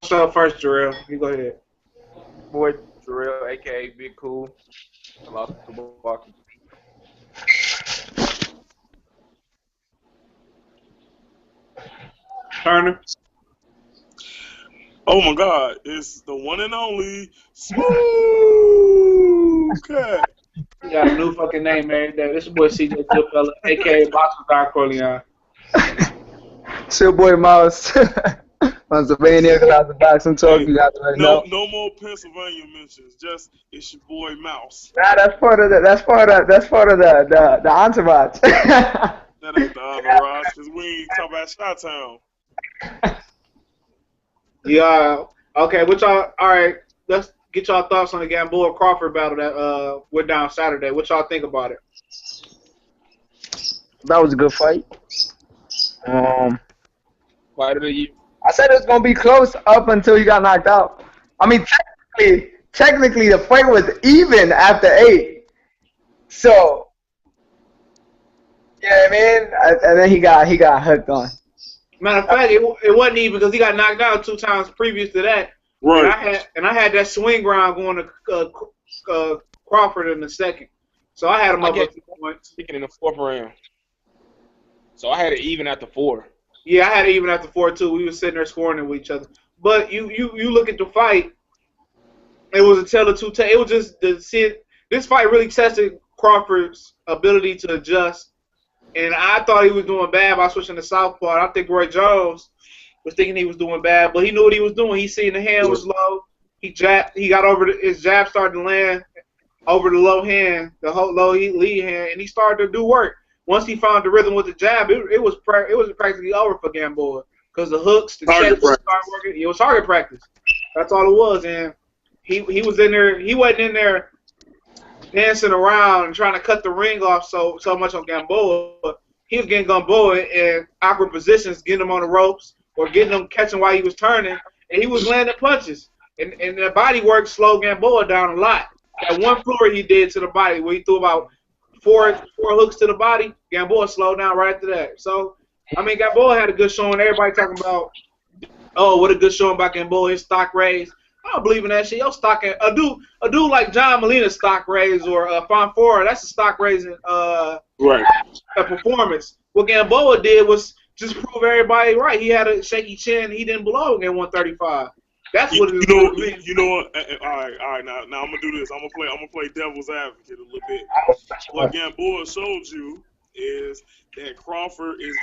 what's up first, Jarrell? You go ahead. Boy, Jarrell, a.k.a. Big Cool. I lost to Milwaukee. Turner. Oh my God, it's the one and only Smooth Cat. You got a new fucking name every day. This is boy CJ Goodfella, aka Boxer Don Corleone. It's your boy Mouse. Pennsylvania, class of boxing talk. You guys already know. No more Pennsylvania mentions. Just it's your boy Mouse. Nah, that's part of the entourage. That ain't the entourage, because we ain't talking about Chi-Town. Yeah. Okay. What y'all? All right. Let's get y'all thoughts on the Gamboa Crawford battle that went down Saturday. What y'all think about it? That was a good fight. Fight of the year. I said it was gonna be close up until he got knocked out. I mean, technically, the fight was even after 8. So, yeah, I mean, and then he got hooked on. Matter of fact, it wasn't even because he got knocked out 2 times previous to that. Right. And I had that swing round going to Crawford in the second. So I had him up at 2 points. Speaking in the 4th round. So I had it even after 4. Yeah, I had it even after 4 too. We were sitting there scoring with each other. But you look at the fight. It was a tale of 2 tales. It was just this fight really tested Crawford's ability to adjust. And I thought he was doing bad by switching to southpaw. I think Roy Jones was thinking he was doing bad, but he knew what he was doing. He seen the hand was low. He got over his jab started to land over the low hand, the whole low lead hand, and he started to do work. Once he found the rhythm with the jab, it was practically over for Gamboa because the hooks, the check started working. It was target practice. That's all it was, and he was in there. He wasn't in there dancing around and trying to cut the ring off so much on Gamboa. He was getting Gamboa in awkward positions, getting him on the ropes or getting him catching while he was turning, and he was landing punches. And the body work slowed Gamboa down a lot. That one floor he did to the body where he threw about four hooks to the body, Gamboa slowed down right after that. So, I mean, Gamboa had a good showing. Everybody talking about, oh, what a good showing by Gamboa, his stock raised. I don't believe in that shit. Your stock, a dude like John Molina's stock raise or Fonfora, that's a stock raising a performance. What Gamboa did was just prove everybody right. He had a shaky chin. He didn't belong at 135. That's what it is. You know what? All right. Now I'm gonna do this. I'm gonna play devil's advocate a little bit. What Gamboa showed you is that Crawford is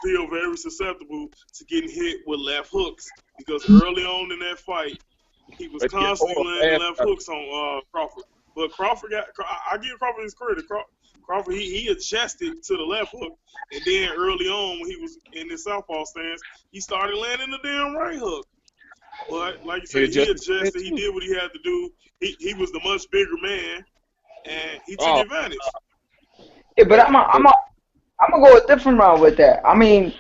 still very susceptible to getting hit with left hooks because early on in that fight he was constantly landing left hooks on Crawford. But Crawford I give Crawford his credit. Crawford he adjusted to the left hook, and then early on when he was in the southpaw stance, he started landing the damn right hook. But like you said, he adjusted. He did what he had to do. He was the much bigger man, and he took advantage. Yeah, but I'm gonna go a different route with that. I mean,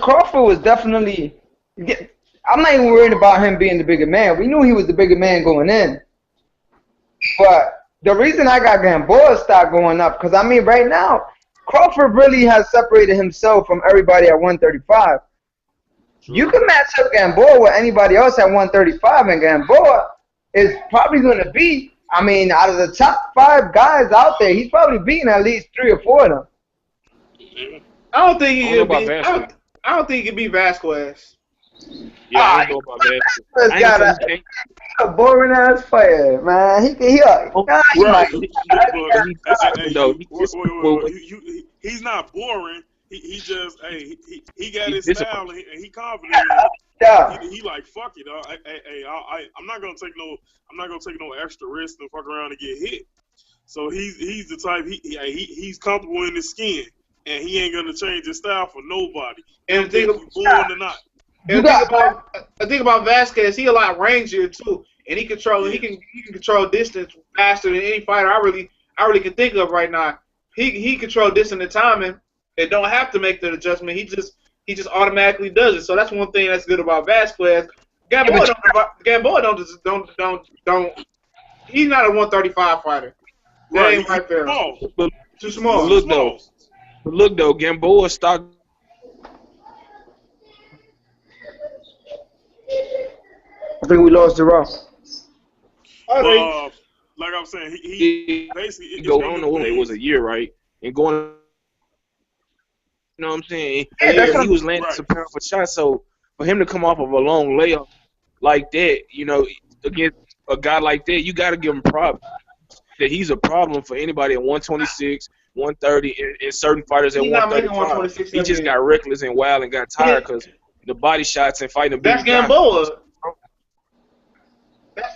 Crawford was definitely. I'm not even worried about him being the bigger man. We knew he was the bigger man going in. But the reason I got Gamboa's stock going up, because I mean, right now, Crawford really has separated himself from everybody at 135. You can match up Gamboa with anybody else at 135, and Gamboa is probably going to beat, I mean, out of the top 5 guys out there, he's probably beating at least 3 or 4 of them. I don't think he could beat Vasquez. Yeah, I don't know about that. Vasquez got a boring ass fighter, man. He's not boring. He just he got his style and he confident in it. Yeah. He like fuck it. I'm not gonna take no extra risk and fuck around and get hit. So he's the type he's comfortable in his skin and he ain't gonna change his style for nobody. And think born or not. And the thing about Vasquez, he a lot rangier too, and he can control distance faster than any fighter I really can think of right now. He control distance and timing. They don't have to make the adjustment. He just automatically does it. So that's one thing that's good about Vasquez. Gamboa don't. He's not a 135 fighter. That ain't right there. Too small. Look though, Gamboa stock. I think we lost Jarrell. Like I'm saying, he basically go. I don't know what it was, a year, right? And going, you know what I'm saying? Yeah, he was landing some powerful shots. So for him to come off of a long layoff like that, you know, against a guy like that, you got to give him props. That he's a problem for anybody at 126, 130, and certain fighters at 135. He just got reckless and wild and got tired because the body shots and fighting. That's Gamboa.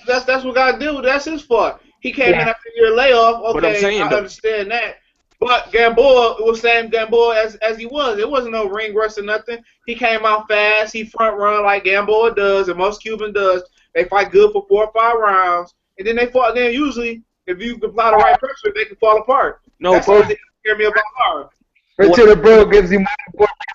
That's what God did. That's his fault. He came in after a year layoff. Okay, I understand that. But Gamboa was same Gamboa as he was. It wasn't no ring rust or nothing. He came out fast. He front run like Gamboa does and most Cuban does. They fight good for 4 or 5 rounds, and then they fought. Then usually, if you apply the right pressure, they can fall apart. No, that's what they hear me about Hard. Until the bro gives him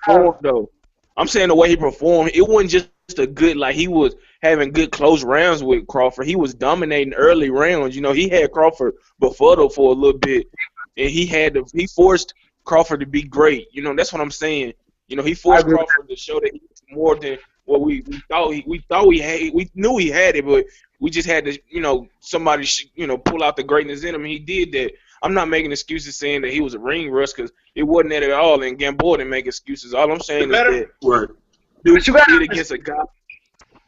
more. Though I'm saying the way he performed, it wasn't just a good, like he was having good close rounds with Crawford. He was dominating early rounds. You know, he had Crawford befuddled for a little bit, and he forced Crawford to be great. You know, that's what I'm saying. You know, he forced Crawford to show that he was more than what we thought he had. We knew he had it, but we just had to, you know, somebody, you know, pull out the greatness in him, and he did that. I'm not making excuses saying that he was a ring rust because it wasn't that at all, and Gamboa didn't make excuses. All I'm saying is that dude did against a guy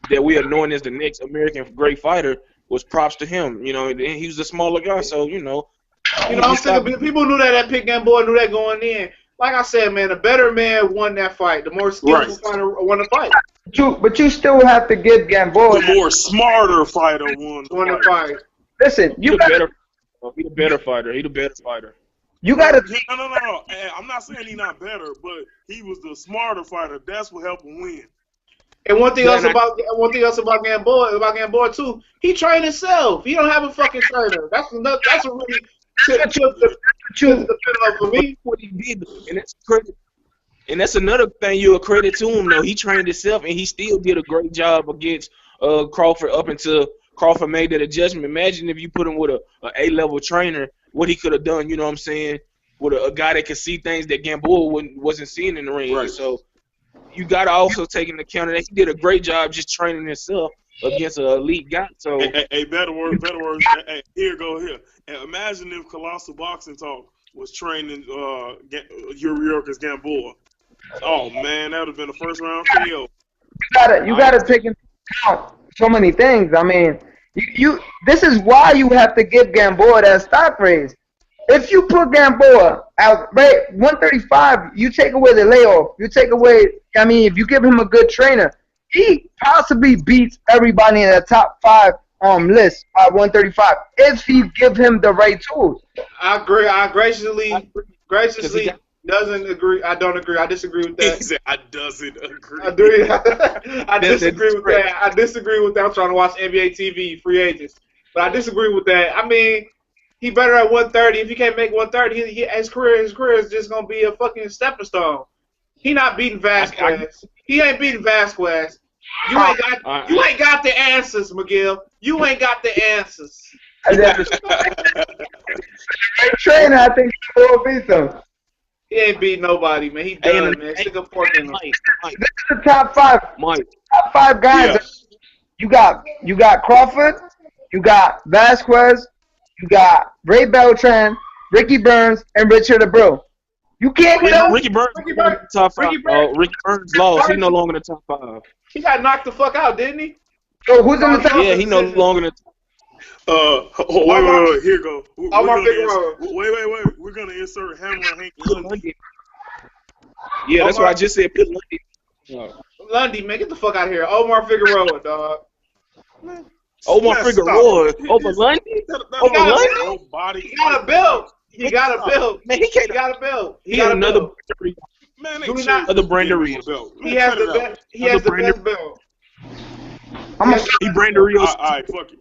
that we are knowing as the next American great fighter was props to him. You know, and he was a smaller guy, so, you know. I'm thinking people knew that pick Gamboa knew that going in. Like I said, man, the better man won that fight. The more skillful fighter won the fight. But you still have to give Gamboa. The more smarter fighter won the fight. Listen, He the better fighter. He the better fighter. You gotta. No. I'm not saying he's not better, but he was the smarter fighter. That's what helped him win. And one thing else about Gamboa too, he trained himself. He don't have a fucking trainer. That's a really for me. What he did, and that's credit. And that's another thing you credit to him though. He trained himself, and he still did a great job against Crawford up until Crawford made that adjustment. Imagine if you put him with a A-level trainer, what he could have done. You know what I'm saying? With a guy that could see things that Gamboa wasn't seeing in the ring. Right. So you got to also take into account that he did a great job just training himself against an elite guy. So better words. Hey, here. And imagine if Colossal Boxing Talk was training Yuriorkis Gamboa. Oh man, that would have been the first round KO. You gotta take into account so many things. I mean, this is why you have to give Gamboa that stock raise. If you put Gamboa out, right, 135, you take away the layoff. You take away, I mean, if you give him a good trainer, he possibly beats everybody in the top 5 list at 135 if he give him the right tools. I agree. I graciously doesn't agree. I don't agree. I disagree with that. He said, I doesn't agree. I disagree with that. I disagree with that. I'm trying to watch NBA TV, free agents. But I disagree with that. I mean, he better at 130. If he can't make 130, his career is just going to be a fucking stepping stone. He not beating Vasquez. He ain't beating Vasquez. You ain't got the answers, McGill. You ain't got the answers. Trainer, I think he will beat them. He ain't beat nobody, man. He done, man. Stick a fork in him. This is the top 5. Top 5 guys. Yeah. You got Crawford. You got Vasquez. You got Ray Beltran, Ricky Burns, and Richard Abreu. You can't get Ricky Burns top 5. Ricky Burns lost. He's no longer in the top 5. He got knocked the fuck out, didn't he? So who's in the top? Yeah, he no longer in the top. Wait. Here you go. Wait. We're gonna insert Hammer Hank Lundy. Yeah, that's what I just said. Put Lundy. Lundy, man, get the fuck out of here. Omar Figueroa, dog. Omar Figueroa over Lundy? Over Lundy? He got a belt. He got a belt. Man, he got a belt. He got another another Brandon Rios. He has the best belt. He Brandon Rios. All right, fuck you.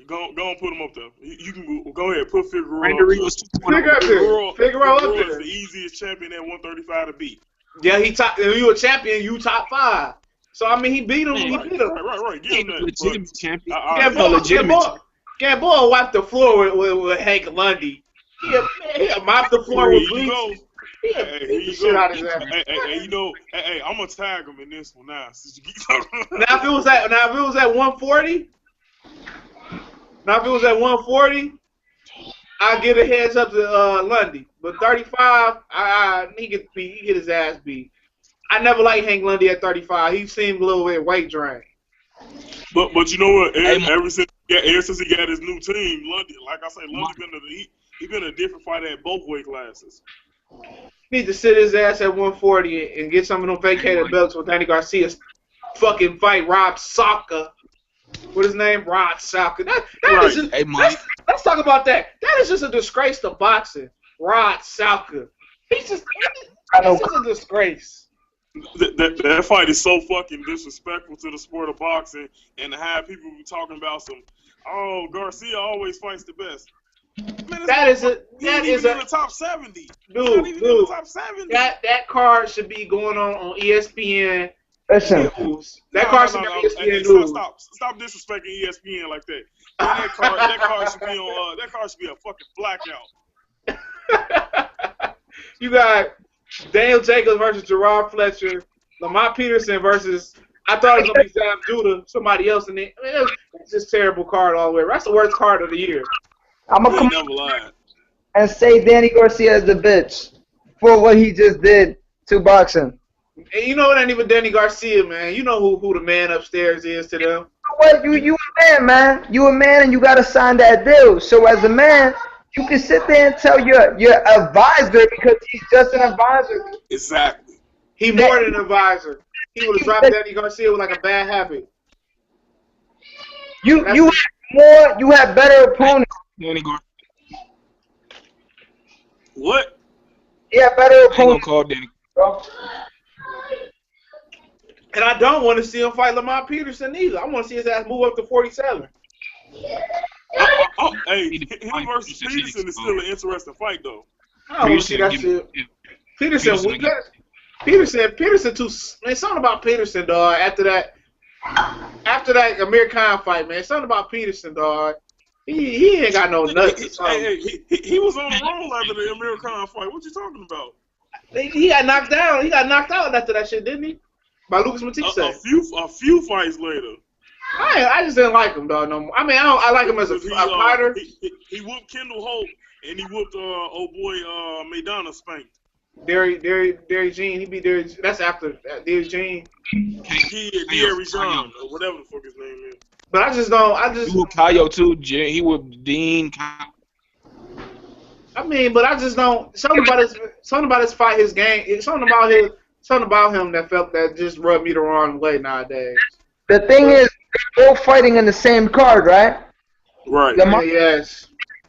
Go and put him up there. You can go ahead. Put Figueroa. Brandon Rios. Figueroa up there. Is the easiest champion at 135 to beat. Yeah, if you a champion, you top 5. So I mean, he beat him. He beat him. Right. Give him that. Legitimate champion. Gamboa wiped the floor with Hank Lundy. He mopped the floor with bleach. Hey, here beat the you shit go. out of his ass. Hey, you know, hey, I'm gonna tag him in this one now. Since you keep talking. Now if it was at 140, I'd give a heads up to Lundy. But 35, he get his ass beat. I never liked Hank Lundy at 35. He seemed a little bit weight drained. But you know what? Ever since he got his new team, Lundy, like I say, Lundy been a different fighter at both weight classes. Need to sit his ass at 140 and get some of them vacated belts with Danny Garcia's fucking fight Rob Saka. What his name? Rod Saka. That Right. is just, let's talk about that. That is just a disgrace to boxing. Rod Saka. It's just a disgrace. That fight is so fucking disrespectful to the sport of boxing, and to have people be talking about Garcia always fights the best. Man, That is in the top 70. Dude. In the top 70. That card should be going on ESPN. Listen, News. That card should be on ESPN News. Stop disrespecting ESPN like that. That card should be on. That card should be a fucking blackout. You got Daniel Jacobs versus Gerard Fletcher, Lamont Peterson versus, I thought it was going to be Sam Judah, somebody else in it. I mean, it's just terrible card all the way. That's the worst card of the year. I'm gonna come Never lied. and say Danny Garcia is a bitch for what he just did to boxing. And you know it ain't even Danny Garcia, man. You know who the man upstairs is to them. What you a man. You a man, and you gotta sign that deal. So as a man, you can sit there and tell your advisor, because he's just an advisor. Exactly. He more than an advisor. He would have dropped Danny Garcia with like a bad habit. You have better opponents. Danny Garcia. What? You have better I ain't gonna opponents, call Danny. bro. And I don't want to see him fight Lamont Peterson either. I want to see his ass move up to 47. Hey, him versus Peterson is still an interesting fight, though. I don't want to see that shit. Peterson too. Man, something about Peterson, dog. After that Amir Khan fight, man, something about Peterson, dog. He ain't got no nuts. He was on the roll after the Amir Khan fight. What you talking about? He got knocked down. He got knocked out after that shit, didn't he? By Lucas Matisse. A few fights later. I just didn't like him, dog. No more. I mean, I like him as a fighter. He whooped Kendall Holt, and he whooped old boy Maidana spanked. Derry Jean. He beat Derry. That's after Derry Jean. Derry Jean, or whatever the fuck his name is. But I just don't. He whooped Kayo too. He whooped Dean. I mean, but I just don't. Something about his fight, his game. Something about him that just rubbed me the wrong way nowadays. The thing is, they're both fighting in the same card, right? Right. Yes.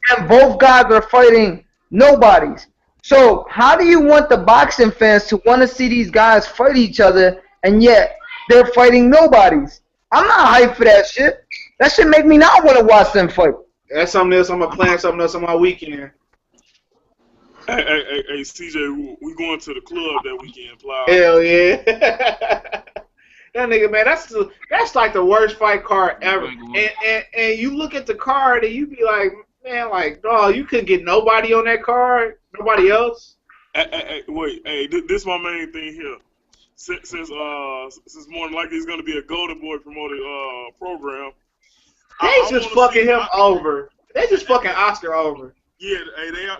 And both guys are fighting nobodies. So how do you want the boxing fans to want to see these guys fight each other, and yet they're fighting nobodies? I'm not hyped for that shit. That shit make me not want to watch them fight. That's something else. I'm gonna plan something else on my weekend. Hey, CJ, we going to the club that weekend, plow. Hell yeah. That nigga, man, that's like the worst fight card ever. And you look at the card and you be like, man, like, dog, you couldn't get nobody on that card, nobody else. Wait, this is my main thing here. Since more than likely it's gonna be a Golden Boy promoted program. They just fucking him over. They just fucking Oscar over. Yeah,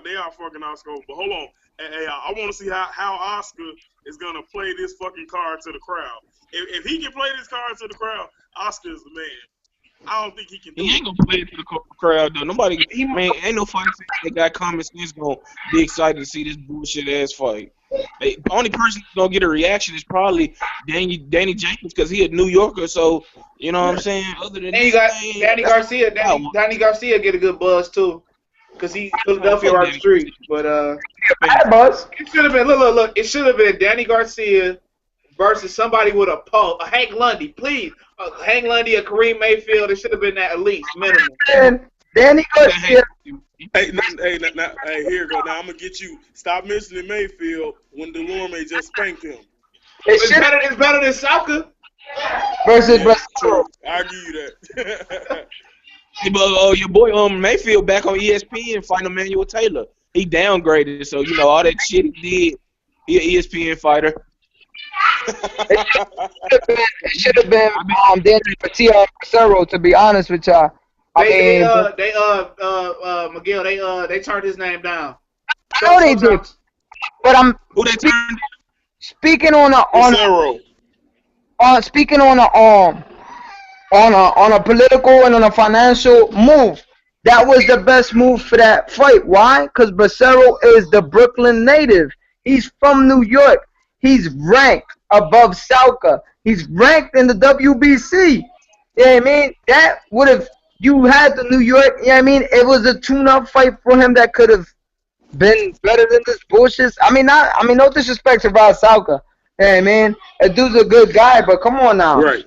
they are fucking Oscar over. But hold on, I want to see how Oscar is gonna play this fucking card to the crowd. If he can play this card to the crowd, Oscar is the man. I don't think he can do it. He ain't gonna play it to the crowd though. Nobody, man, ain't no fight fan that got common sense gonna be excited to see this bullshit ass fight. The only person that's gonna get a reaction is probably Danny Jacobs, because he a New Yorker. So you know what I'm saying. Other than and you got Danny Garcia. Danny Garcia get a good buzz too, because he Philadelphia right the street. But it should have been look. It should have been Danny Garcia versus somebody with a pulse. A Hank Lundy, please. Hank Lundy, a Kareem Mayfield. It should have been that at least minimum. And Danny Garcia. Hey, here you go. Now I'm gonna get you. Stop mentioning Mayfield when Delorme just spanked him. It's better than Saka. Versus True. I'll give you that. But your boy Mayfield back on ESPN fighting Emmanuel Taylor. He downgraded, so you know all that shit he did He an ESPN fighter. It should have been Danny Matia and Cicero, to be honest with y'all. Miguel, they turned his name down. I know they did, but I'm Who they turned? speaking on a political and on a financial move. That was the best move for that fight. Why? Because Bracero is the Brooklyn native. He's from New York. He's ranked above Salka. He's ranked in the WBC. You know what I mean? That would have, you had the New York, you know what I mean? It was a tune-up fight for him that could have been better than this bullshit. I mean, no disrespect to Rob Salka. You know what I mean? That dude's a good guy, but come on now. Right.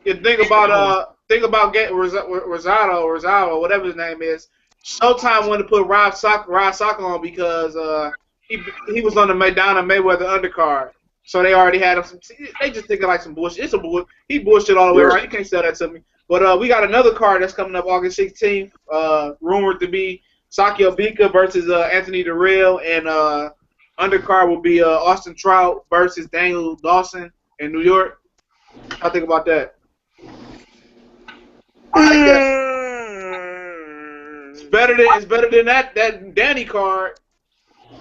You think about Rosado, whatever his name is. Showtime wanted to put Rob Salka on because he was on the Maidana Mayweather undercard. So they already had him. They just thinking like some bullshit. It's a bullshit. He bullshit all the way around. You can't sell that to me. But we got another card that's coming up August 16th. Rumored to be Sakio Bika versus Anthony Durrell, and undercard will be Austin Trout versus Daniel Dawson in New York. I think about that. It's better than that Danny card.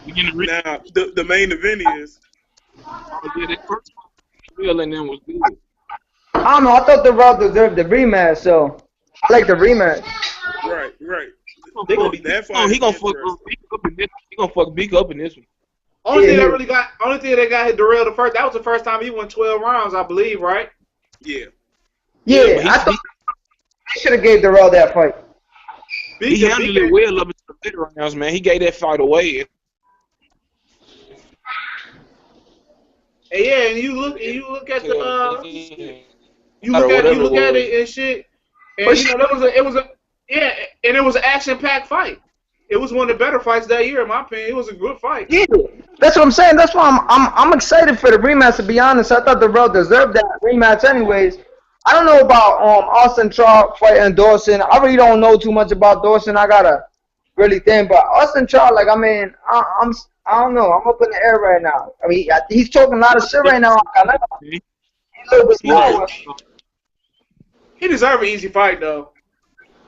Now the main event is. Yeah, that first one, and then was good. I don't know. I thought the Raw deserved the rematch, so I like the rematch. Right. They gonna be that he fight. gonna fuck Bika up in this. He gonna fuck Bika up in this one. Only thing that got hit Durrell that was the first time he won 12 rounds, I believe, right? Yeah. Yeah, I thought they should have gave Durrell that fight. He handled it well up into the later rounds, man. He gave that fight away. And yeah, and you look at the you look at it and shit, and you know it was an action-packed fight. It was one of the better fights that year, in my opinion. It was a good fight. Yeah, that's what I'm saying. That's why I'm excited for the rematch. To be honest, I thought Durrell deserved that rematch, anyways. I don't know about Austin Trout fighting Dawson. I really don't know too much about Dawson. I gotta really think, but Austin Trout, like, I mean, I don't know. I'm up in the air right now. I mean, he's talking a lot of shit right now. He's a little bit slower. He deserved an easy fight, though.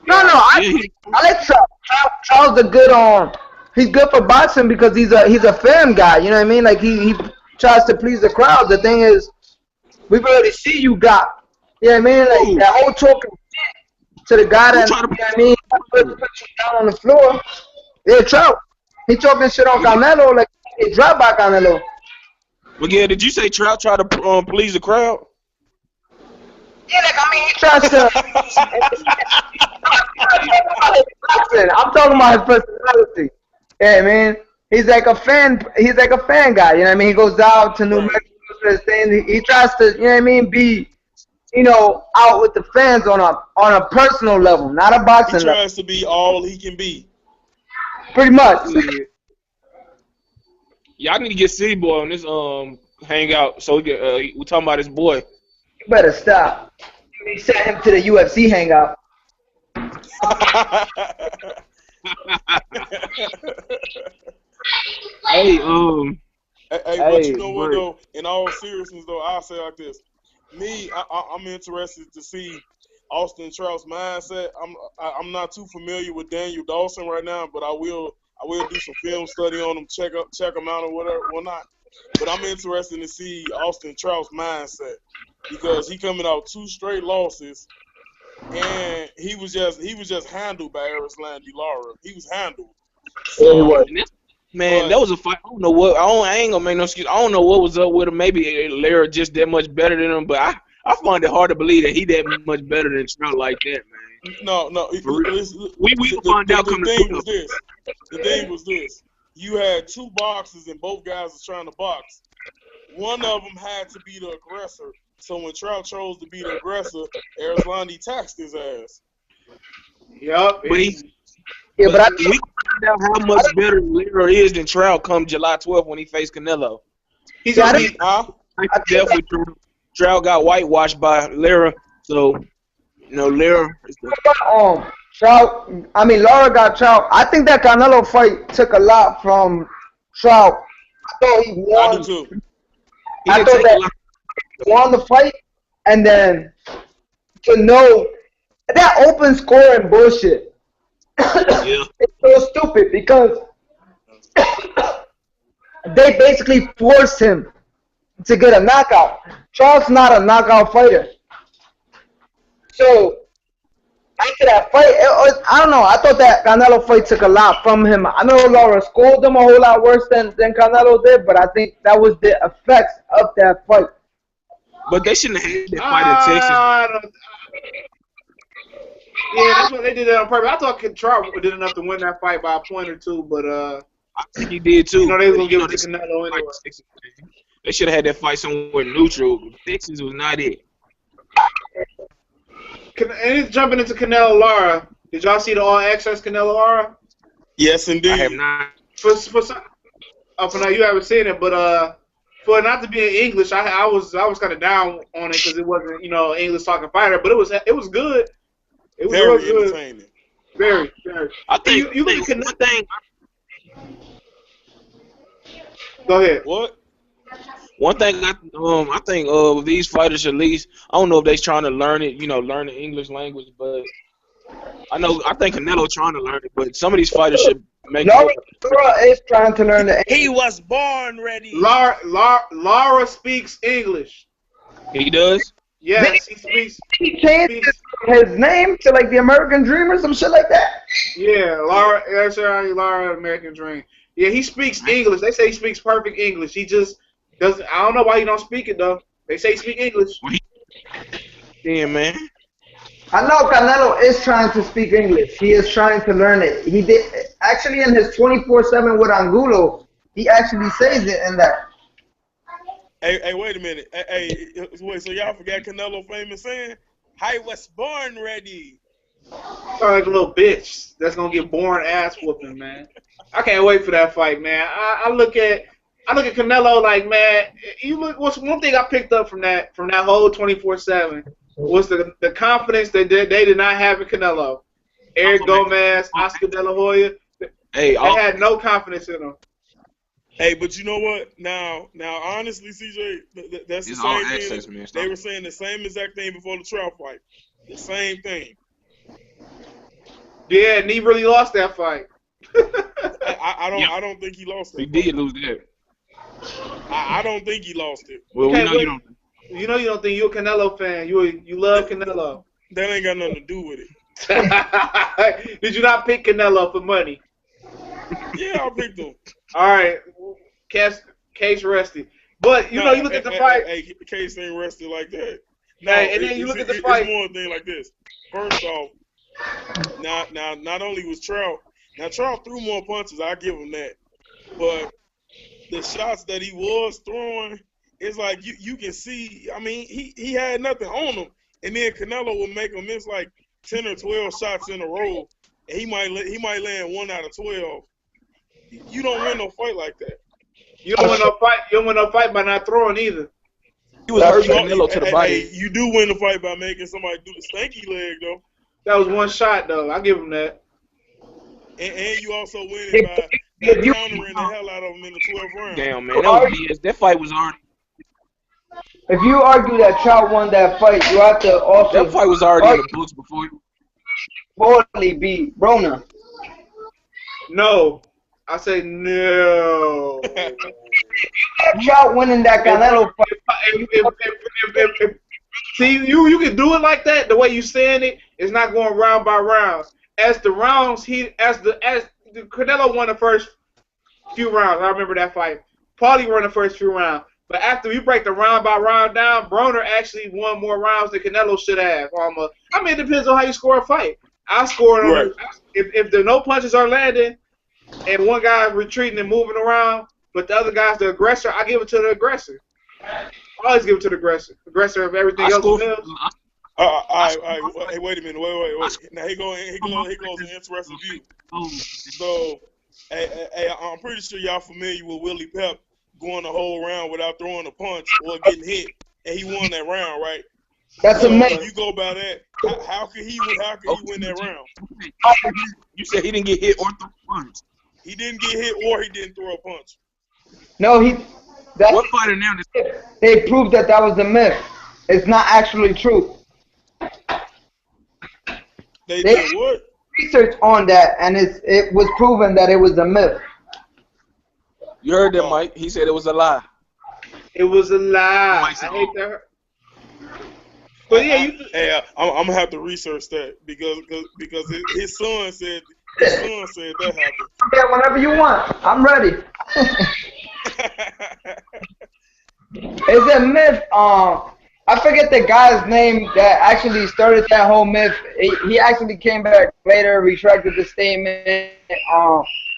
No, I like Trout. Trout's a good he's good for boxing because he's a fan guy. You know what I mean? Like he tries to please the crowd. The thing is, we've already see you got. You know what I mean? Like that whole talking shit to the guy that, you know what I mean, put you down on the floor. Yeah, Trout. He talking shit on Canelo like he dropped by Canelo. Well, yeah, did you say Trout tried to please the crowd? Yeah, like, I mean, he tries to. I'm talking about his personality. Yeah, man. He's like a fan. He's like a fan guy. You know what I mean? He goes out to New Mexico for his thing. He tries to, you know what I mean, be, you know, out with the fans on a personal level, not a boxing level. He tries to be all he can be. Pretty much. Yeah, I need to get City Boy on this hangout so we can we talking about his boy. You better stop. He sent him to the UFC hangout. Hey, but you know what though? In all seriousness though, I'll say like this. Me, I'm interested to see Austin Trout's mindset. I'm not too familiar with Daniel Dawson right now, but I will do some film study on him, check him out or whatnot. But I'm interested to see Austin Trout's mindset because he coming out 2 straight losses, and he was just handled by Erislan Lara. He was handled. So, man, that was a fight. I don't know what. I ain't gonna make no excuse. I don't know what was up with him. Maybe Lara just that much better than him, but I find it hard to believe that he that much better than Trout like that, man. No. We will find out. The thing was this. You had 2 boxers and both guys was trying to box. One of them had to be the aggressor. So when Trout chose to be the aggressor, Erislandy taxed his ass. Yup. But we can find out how much better Lara is than Trout come July 12th when he faced Canelo. He's gonna be. Definitely Trout got whitewashed by Lara, so you know Lara is the Trout, I mean, Lara got Trout. I think that Canelo fight took a lot from Trout thought he I do won. too. He I didn't thought take a that lot. he won the fight, and then to know that open scoring bullshit. Yeah. It's so stupid because they basically forced him to get a knockout. Charles not a knockout fighter. So after that fight, I don't know. I thought that Canelo fight took a lot from him. I know Laura scolded him a whole lot worse than Canelo did, but I think that was the effects of that fight. But they shouldn't have had that fight in Texas. Yeah, that's what they did that on purpose. I thought Crawford did enough to win that fight by a point or two, but I think he did too. you know they was But, gonna give it to Canelo anyway. They should have had that fight somewhere neutral. Texas was not it. And it's jumping into Canelo Lara. Did y'all see the All Access Canelo Lara? Yes, indeed. I have not. For now you haven't seen it, but for it not to be in English, I was kind of down on it because it wasn't English talking fighter, but it was good. It was Very good. entertaining. Very, very. I think, you look at one thing. Go ahead. What? One thing I think these fighters at least, I don't know if they're trying to learn it, learn the English language, but I think Canelo trying to learn it, but some of these fighters should make Laura it. is trying to learn the. He was born ready. Lara speaks English. He does? Yes, he speaks. He changed his name to like the American Dream or some shit like that. Yeah, Lara. That's right, Lara, American Dream. Yeah, he speaks English. They say he speaks perfect English. He just doesn't. I don't know why he don't speak it though. They say he speak English. Yeah, man. I know Canelo is trying to speak English. He is trying to learn it. He did actually in his 24/7 with Angulo. He actually says it in that. Hey, wait a minute. Hey, wait. So y'all forgot Canelo famous saying, "I was born ready." Sound like a little bitch that's gonna get born ass whooping, man. I can't wait for that fight, man. I look at Canelo like, man. What's one thing I picked up from that whole 24/7 was the confidence that they did not have in Canelo. Eric Gomez, Oscar De La Hoya, they had no confidence in him. Hey, but you know what? Now, honestly, CJ, that's the It's all same thing. access, man. They were saying the same exact thing before the trial fight. The same thing. Yeah, and he really lost that fight. I don't think he lost it. He did lose that. I don't think he lost it. Well, we know you don't. You know you don't think you're a Canelo fan. You love Canelo. That ain't got nothing to do with it. Did you not pick Canelo for money? Yeah, I picked him. All right, case rested. But you look at the fight. Hey, case ain't rested like that. No, Hey, and then you look at the fight. It's more a thing like this. First off, now, not only was Trout. Now Trout threw more punches. I give him that. But the shots that he was throwing, it's like you can see. I mean, he had nothing on him, and then Canelo will make him miss like 10 or 12 shots in a row, and he might land 1 out of 12. You don't win no fight like that. You don't win no fight. You don't win no fight by not throwing either. He was hurting Canelo to the body. Hey, you do win the fight by making somebody do the stanky leg though. That was one shot though. I give him that. And you also win it by countering the hell out of him in the 12th round. Damn, man, that was BS. That fight was already. If you argue that Trout won that fight, you have to also. That fight was already in the books before. Morley beat Rona. No, I say no. Trout winning that Canelo fight. See, you can do it like that. The way you saying it is not going round by round. As the rounds, Canelo won the first few rounds. I remember that fight. Paulie won the first few rounds. But after you break the round by round down, Broner actually won more rounds than Canelo should have. Almost. I mean, it depends on how you score a fight. I scored on right. If the no punches are landing and one guy's retreating and moving around, but the other guy's the aggressor, I give it to the aggressor. I always give it to the aggressor. Aggressor of everything else. All right. Hey, wait a minute. Wait. Now he goes an interesting view. So, hey, I'm pretty sure y'all familiar with Willie Pep going the whole round without throwing a punch or getting hit, and he won that round, right? That's amazing. If you go by that, how could he win that round? You said he didn't get hit or throw a punch. He didn't get hit or he didn't throw a punch. No, that's What fighter now? they proved that was a myth. It's not actually true. They They did what? research on that, and it was proven that it was a myth. You heard that, Mike? He said it was a lie. It was a lie. I hate that. But yeah, I'm gonna have to research that because his son said that happened. Yeah, whenever you want, I'm ready. It's a myth. I forget the guy's name that actually started that whole myth. He actually came back later, retracted the statement. They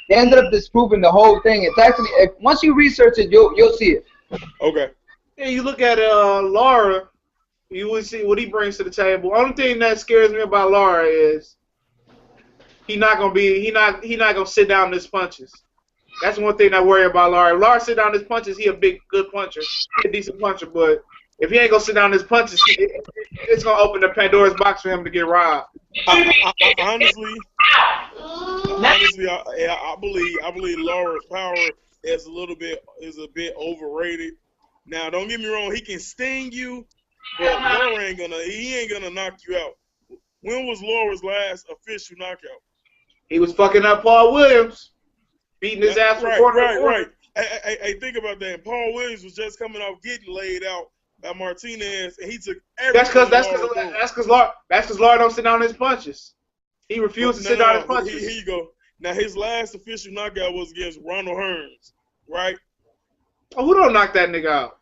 ended up disproving the whole thing. It's actually, once you research it, you'll see it. Okay. Yeah, you look at Lara, you will see what he brings to the table. Only thing that scares me about Lara is he not gonna sit down and his punches. That's one thing I worry about Lara. If Lara sit down his punches, he a good puncher, he a decent puncher. But if he ain't gonna sit down his punches, it's gonna open the Pandora's box for him to get robbed. Honestly, I believe Lara's power is a bit overrated. Now, don't get me wrong, he can sting you, but Lara ain't gonna knock you out. When was Lara's last official knockout? He was fucking up Paul Williams, beating his ass for quarter. Right. Hey, think about that. And Paul Williams was just coming off getting laid out by Martinez, and he took everything. That's because Lara don't sit down his punches. He refused to sit down his punches. Here you go. Now his last official knockout was against Ronald Hearns, right? Oh, who don't knock that nigga out?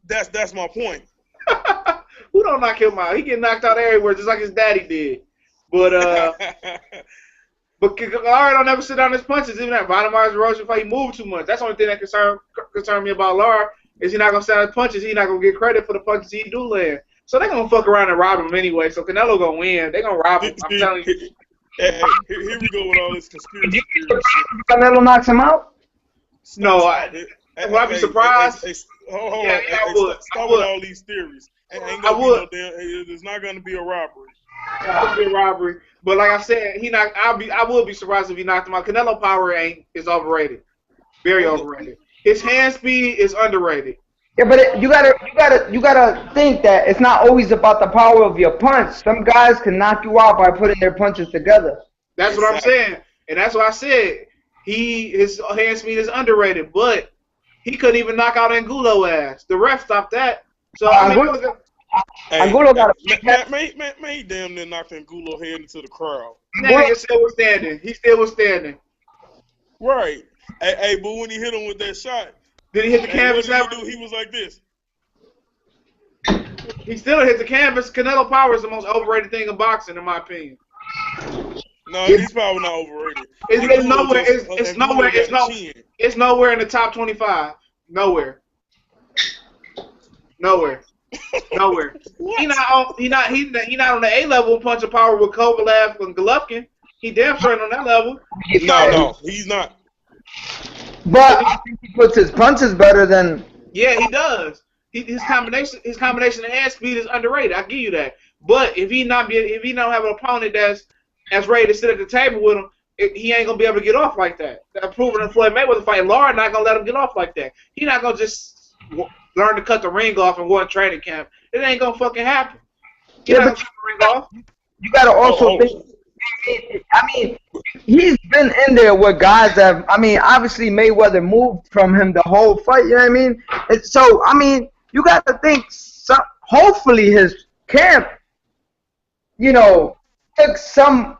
That's my point. Who don't knock him out? He get knocked out everywhere, just like his daddy did. But Lara don't ever sit down his punches. Even that Vonnemar's erosion fight, he moved too much. That's the only thing that concern me about Lara is he not gonna sit down his punches. He not gonna get credit for the punches he do land. So they gonna fuck around and rob him anyway. So Canelo gonna win. They gonna rob him. I'm telling you. Hey, here we go with all this conspiracy theory. Canelo knocks him out? No, would I be surprised? Hold on. Stop with all these theories. It's not gonna be a robbery. It would be a robbery. But like I said, I would be surprised if he knocked him out. Canelo power is overrated. Very overrated. His hand speed is underrated. Yeah, but you gotta think that it's not always about the power of your punch. Some guys can knock you out by putting their punches together. That's what I'm saying, and that's what I said. His hand speed is underrated, but he couldn't even knock out Angulo ass. The ref stopped that. So Angulo got man, he damn near knocked Angulo head into the crowd. He still was standing. He still was standing. Right. Hey, but when he hit him with that shot, did he hit the canvas? What did he do? He was like this. He still hit the canvas. Canelo power is the most overrated thing in boxing, in my opinion. No, he's probably not overrated. It's nowhere in the top 25. Nowhere. He not on the A level punching power with Kovalev and Golovkin. He damn straight on that level. No, he's not. But I think he puts his punches better than. Yeah, he does. His combination of hand speed is underrated. I give you that. But if he don't have an opponent that's ready to sit at the table with him, he ain't gonna be able to get off like that. That proven in Floyd Mayweather fight. Lara not gonna let him get off like that. He not gonna just learn to cut the ring off and go in training camp. It ain't gonna fucking happen. He not gonna cut the ring off. You gotta also think. I mean, he's been in there with guys that. I mean, obviously Mayweather moved from him the whole fight. You know what I mean? So I mean, you got to think. Hopefully, his camp, took some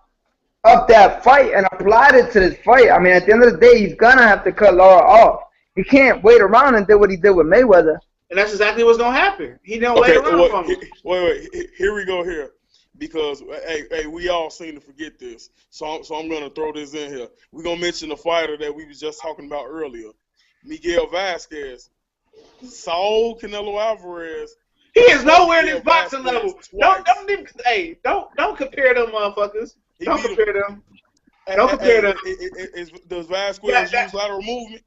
of that fight and applied it to this fight. I mean, at the end of the day, he's gonna have to cut Lara off. He can't wait around and do what he did with Mayweather. And that's exactly what's gonna happen. He don't wait around from him. Wait. Here we go here. Because hey, we all seem to forget this, so I'm gonna throw this in here. We're gonna mention the fighter that we was just talking about earlier, Miguel Vasquez. Saul Canelo Alvarez. He is nowhere in his boxing level. Don't compare them motherfuckers. Don't compare them. Does Vasquez use lateral movement?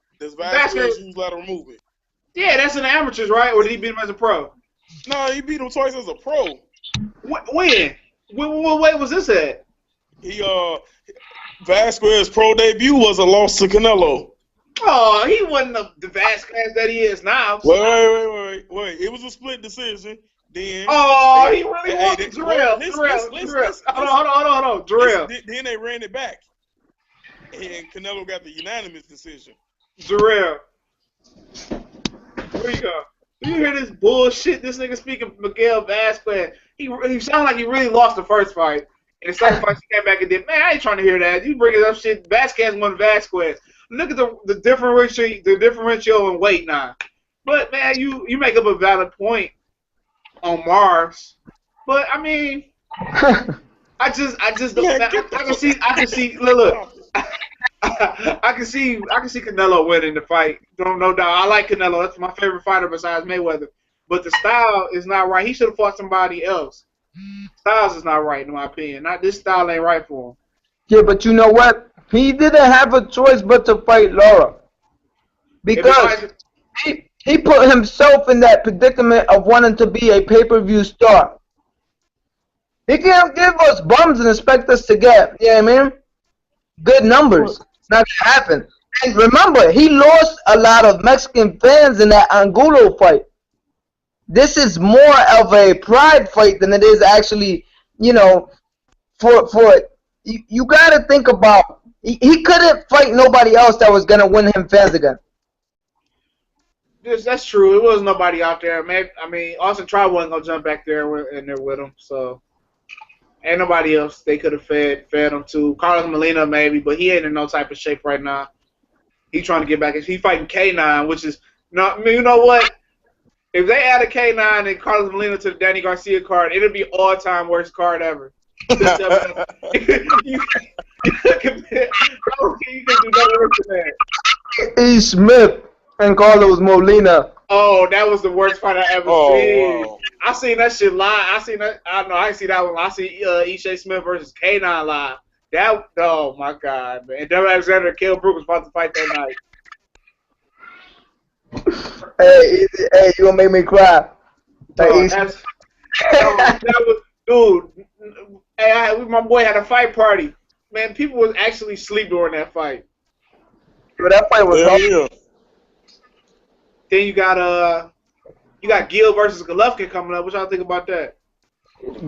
Yeah, that's in the amateurs, right? Or did he beat him as a pro? No, he beat him twice as a pro. When? What weight was this at? Vasquez pro debut was a loss to Canelo. Oh, he wasn't the Vasquez that he is now. Wait. It was a split decision. Then Oh, he really won. Jarrell. Hold on. Jarrell. Then they ran it back, and Canelo got the unanimous decision. Jarrell. Where you go? Do you hear this bullshit? This nigga speaking Miguel Vasquez. He sounded like he really lost the first fight. And the second fight he came back and did. Man, I ain't trying to hear that. You bringing up shit. Vasquez won Vasquez. Look at the differential in weight now. But man, you make up a valid point on Mars. But I mean, I can see. Look. I can see Canelo winning the fight. No doubt. I like Canelo. That's my favorite fighter besides Mayweather. But the style is not right. He should have fought somebody else. Styles is not right in my opinion. This style ain't right for him. Yeah, but you know what? He didn't have a choice but to fight Laura. Because he put himself in that predicament of wanting to be a pay-per-view star. He can't give us bums and expect us to get, you know what I mean? Good numbers. It's not gonna happen. And remember, he lost a lot of Mexican fans in that Angulo fight. This is more of a pride fight than it is actually, for you gotta think about he couldn't fight nobody else that was gonna win him fans again. Yes, that's true. It was nobody out there. Maybe, I mean, Austin Trout wasn't gonna jump back there in there with him, so. Ain't nobody else they could have fed him to. Carlos Molina maybe, but he ain't in no type of shape right now. He trying to get back. He fighting K9, which is not. I mean, you know what? If they add a K9 and Carlos Molina to the Danny Garcia card, it'll be all-time worst card ever. You can do nothing worse than that. E. Smith and Carlos Molina. Oh, that was the worst fight I ever seen. Wow. I seen that shit live. I ain't see that one. I see E.J. Smith versus K9 live. Oh my God, man. And Devin Alexander and Kell Brook was about to fight that night. Hey, you gonna make me cry. Dude. Hey, my boy had a fight party. Man, people was actually asleep during that fight. But that fight was Yeah. Then you got Gil versus Golovkin coming up. What y'all think about that?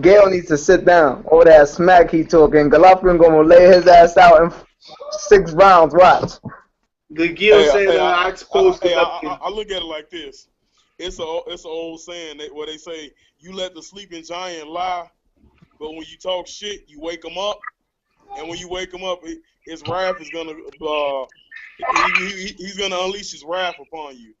Gale needs to sit down. All that smack he took, and Golovkin gonna lay his ass out in 6 rounds. Watch. The Gil said, "I exposed Golovkin." I look at it like this. It's an old saying where they say you let the sleeping giant lie, but when you talk shit, you wake him up, and when you wake him up, his wrath is gonna he's gonna unleash his wrath upon you.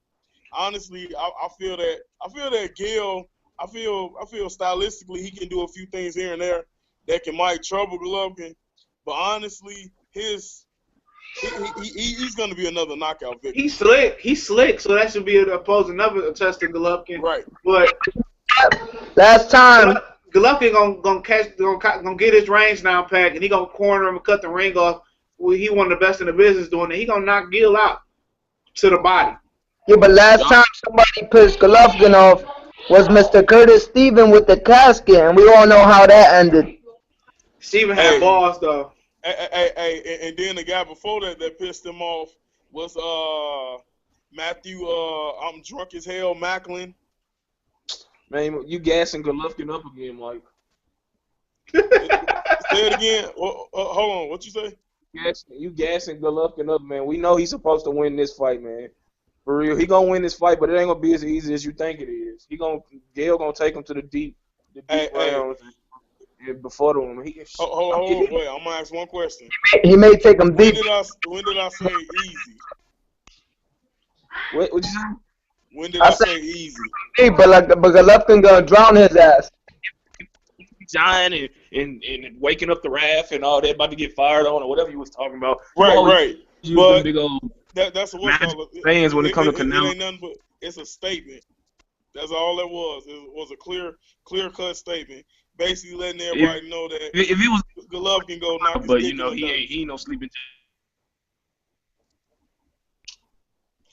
Honestly, I feel that Gil. I feel stylistically he can do a few things here and there that might trouble Golovkin, but honestly, he's going to be another knockout victim. He's slick, so that should be another test to Golovkin. Right. But last time Golovkin gonna get his range down pat, and he gonna corner him and cut the ring off. Well, he one of the best in the business doing it. He gonna knock Gil out to the body. Yeah, but last time somebody pissed Golovkin off was Mr. Curtis Steven with the casket, and we all know how that ended. Steven had balls, though. Hey, and then the guy before that pissed him off was Matthew, I'm drunk as hell, Macklin. Man, you gassing Golovkin up again, Mike. Say it again. Hold on, what you say? You gassing Golovkin up, man. We know he's supposed to win this fight, man. For real, he gonna win this fight, but it ain't gonna be as easy as you think it is. Gail gonna take him to the deep rounds and before him. Hold on, wait. I'm gonna ask one question. He may take him deep. When did I say easy? What you say? When did I say easy? Hey, but Golovkin gonna drown his ass. Giant and waking up the wrath and all that, about to get fired on or whatever you was talking about. Right. But big old that's what fans when it comes to Canelo. It ain't nothing but it's a statement. That's all it was. It was a clear cut statement, basically letting everybody know that if he was Golovkin go knock his but dick you know in he the ain't no sleeping.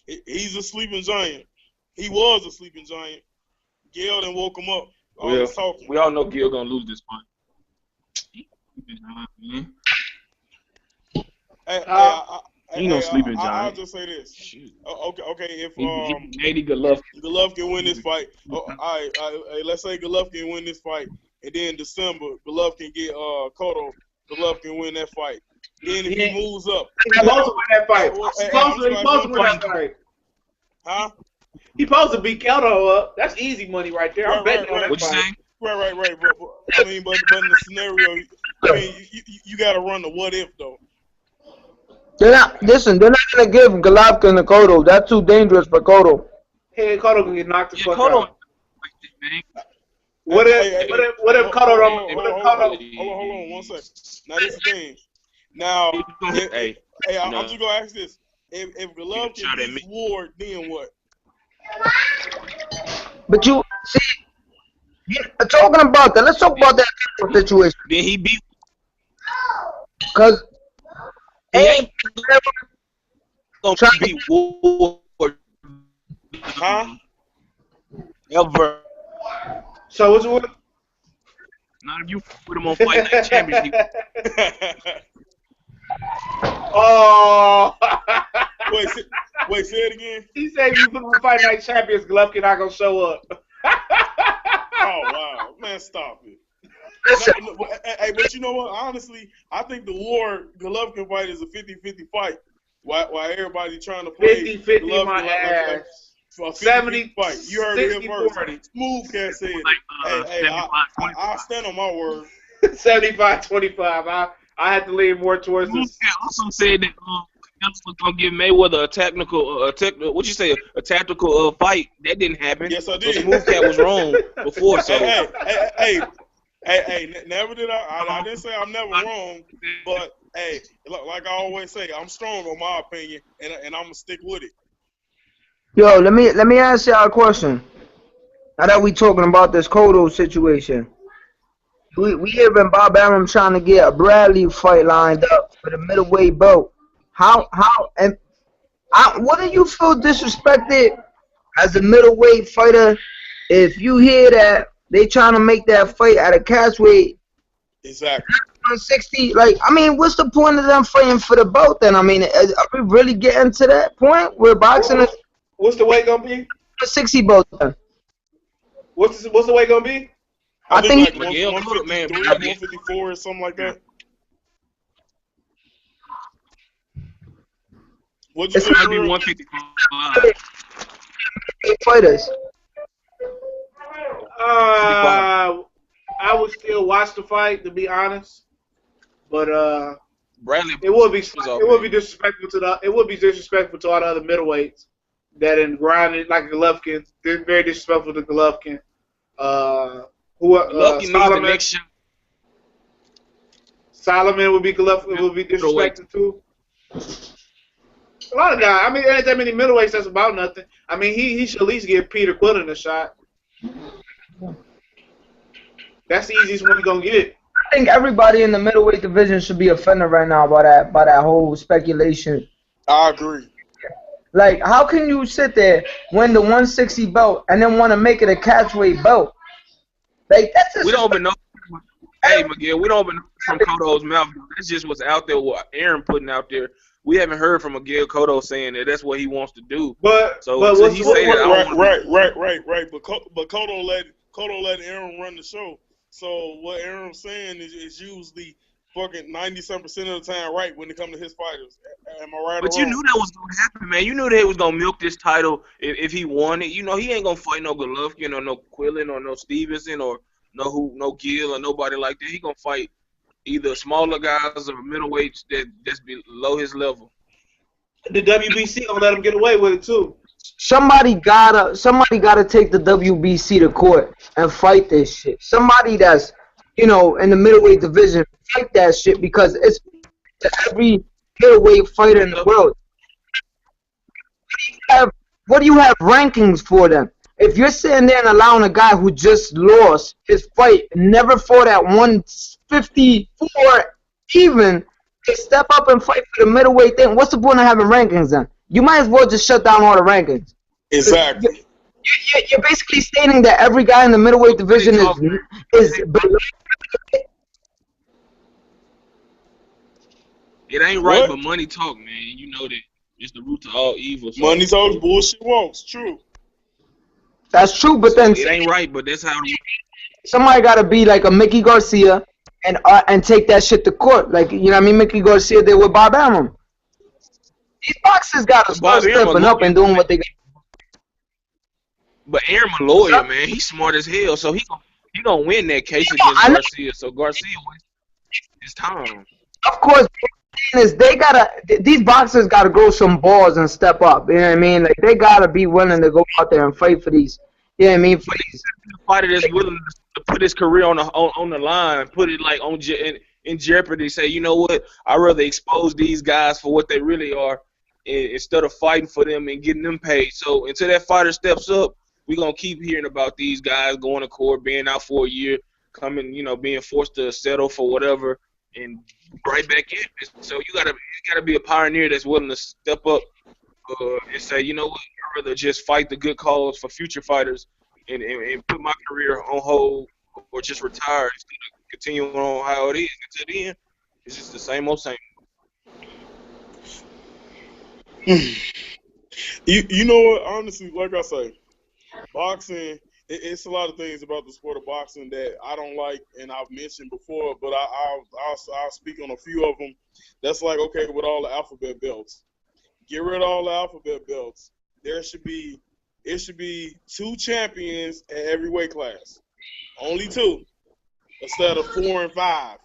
He's a sleeping giant. He was a sleeping giant. Gail done woke him up. We all know Gil gonna lose this fight. He no sleeping I'll giant. just say this. Shoot. Okay. If He 80 Golovkin. Golovkin win this fight, all right, let's say Golovkin win this fight, and then December Golovkin get Cotto. Golovkin win that fight. Then if he moves up, He's supposed to win that fight. He's supposed to win that fight. Huh? He supposed to beat Cotto up. That's easy money right there. I'm betting on that What you fight. saying? Right. But I mean, but in the scenario, I mean, you got to run the what if though. They're not gonna give Golovkin to Cotto. That's too dangerous for Cotto. Hey, Cotto can get knocked the fuck Cotto. out. What if Cotto don't? What if Cotto? Hold on 1 second. Now this is the thing. Now, I'm just gonna ask this: if Golovkin beats Ward, then what? But you see, talking about that. Let's talk about that situation. Then he beat. Cause He ain't gonna beat Ward. Huh? Ever. So what's what? Not if you put him on Fight Night Championship. Oh. Wait, say it again. He said if you put him on Fight Night Champions, Golovkin not gonna show up. Oh wow, man, stop it. Hey, but you know what? Honestly, I think the Ward Golovkin fight is a 50-50 fight. While everybody trying to play 50-50 my ass. For a 70 fight. You heard it here first. 40. Smooth cat said it. Hey, I stand on my word. 75-25. I had to lean more towards this. Also said that was gonna give Mayweather a tactical fight. That didn't happen. Yes, I did. So Smooth Cat was wrong before. So Hey, never did I didn't say I'm never wrong, but hey, like I always say, I'm strong on my opinion, and I'm gonna stick with it. Yo, let me ask y'all a question. Now that we talking about this Cotto situation, we hearing Bob Arum trying to get a Bradley fight lined up for the middleweight belt. What do you feel disrespected as a middleweight fighter if you hear that they trying to make that fight at a catchweight? Exactly. 160. Like, I mean, what's the point of them fighting for the belt then? I mean, are we really getting to that point where boxing is? What's the weight gonna be? 160 belt then. What's the weight gonna be? I think like 153, 154 or something like that. What'd you say? It's be 155. fighters. I would still watch the fight, to be honest, but Bradley it would be disrespectful to all the other middleweights that in grinding like Golovkin. They're very disrespectful to Golovkin. Solomon. Solomon would be disrespected too. A lot of guys. I mean, there ain't that many middleweights that's about nothing. I mean, he should at least give Peter Quillen a shot. That's the easiest one you're gonna get. I think everybody in the middleweight division should be offended right now by that whole speculation. I agree. Like, how can you sit there, win the 160 belt, and then want to make it a catchweight belt? Like, that's just... We don't even know. Hey, Miguel, we don't even know from Cotto's mouth. That's just what's out there, what Aaron putting out there. We haven't heard from Miguel Cotto saying that that's what he wants to do. Right. But Cotto let Aaron run the show. So what Aaron's saying is usually fucking 97% of the time right when it comes to his fighters. Am I right? But you knew that was gonna happen, man. You knew they was gonna milk this title if he won it. You know he ain't gonna fight no Golovkin or no Quillen or no Stevenson or no Gill or nobody like that. He gonna fight either smaller guys or middleweights that's below his level. The WBC gonna let him get away with it too. Somebody gotta take the WBC to court and fight this shit. Somebody that's, in the middleweight division, fight that shit because it's every middleweight fighter in the world. What do you have rankings for them? If you're sitting there and allowing a guy who just lost his fight, never fought at 154 even, to step up and fight for the middleweight thing, what's the point of having rankings then? You might as well just shut down all the rankings. Exactly. You're basically stating that every guy in the middleweight division is below. It ain't right, What? but money talk, man. You know that it's the root to all evil. So, Money talks, bullshit walks. True. That's true, but then it ain't right, but that's how. somebody got to be like a Mickey Garcia and take that shit to court. Like, you know what I mean? Mickey Garcia did with Bob Arum. These boxers got to start Bob Arum stepping a up and doing what they got. But Aaron, a lawyer, man, he's smart as hell, so he gonna win that case against I know. Garcia. So Garcia wastes his time. Of course, is these boxers got to grow some balls and step up. You know what I mean? Like, they got to be willing to go out there and fight for these. You know what I mean? For these. A fighter that's willing to put his career on the line, put it like in jeopardy. Say, you know what? I'd rather expose these guys for what they really are, instead of fighting for them and getting them paid. So until that fighter steps up, we're gonna keep hearing about these guys going to court, being out for a year, coming, being forced to settle for whatever, and right back in. So you gotta be a pioneer that's willing to step up and say, you know what, I'd rather just fight the good cause for future fighters and put my career on hold or just retire instead of continuing on how it is. Until then, it's just the same old same. You know what? Honestly, like I say, boxing, it's a lot of things about the sport of boxing that I don't like, and I've mentioned before, but I'll speak on a few of them. That's like, okay, with all the alphabet belts. Get rid of all the alphabet belts. It should be 2 champions at every weight class. Only 2. Instead of 4 and 5.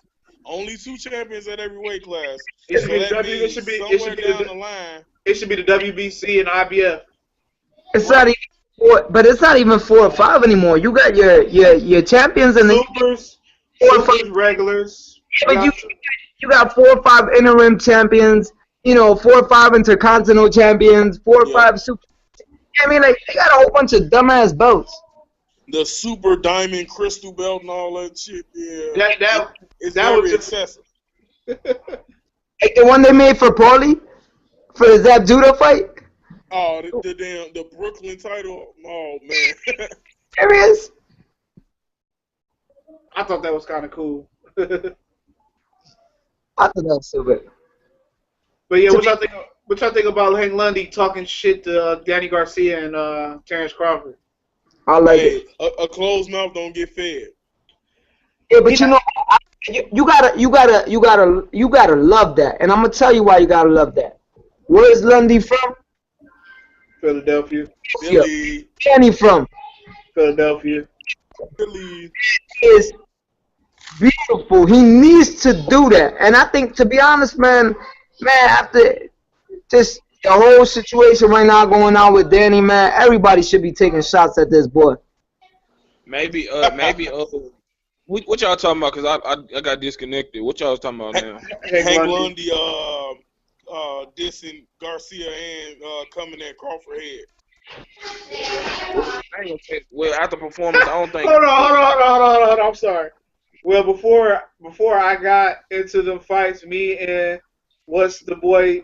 Only 2 champions at every weight class. It So It should be the WBC and IBF. It's not even 4, but it's not even 4 or 5 anymore. You got your champions and the Supers, 4 or 5 regulars. But you got 4 or 5 interim champions. 4 or 5 intercontinental champions. 4 or 5 super. I mean, like, they got a whole bunch of dumbass belts. The super diamond crystal belt and all that shit. Yeah, it's that very was just excessive. Like the one they made for Paulie for the Zab Judah fight. Oh, the Brooklyn title. Oh man. Serious? I thought that was kind of cool. I thought that was stupid. But yeah, what y'all think about Hank Lundy talking shit to Danny Garcia and Terrence Crawford? I like it. A closed mouth don't get fed. Yeah, but you gotta love that, and I'm gonna tell you why you gotta love that. Where's Lundy from? Philadelphia. Philly. Danny from? Philadelphia. Philly. Is beautiful. He needs to do that, and I think, to be honest, man, after just the whole situation right now going on with Danny, man, everybody should be taking shots at this boy. Maybe, what y'all talking about? Cause I got disconnected. What y'all was talking about now? Hank Lundy dissing Garcia and coming at Crawford head. Well, after performance, I don't think. Hold on. I'm sorry. Well, before I got into the fights, me and what's the boy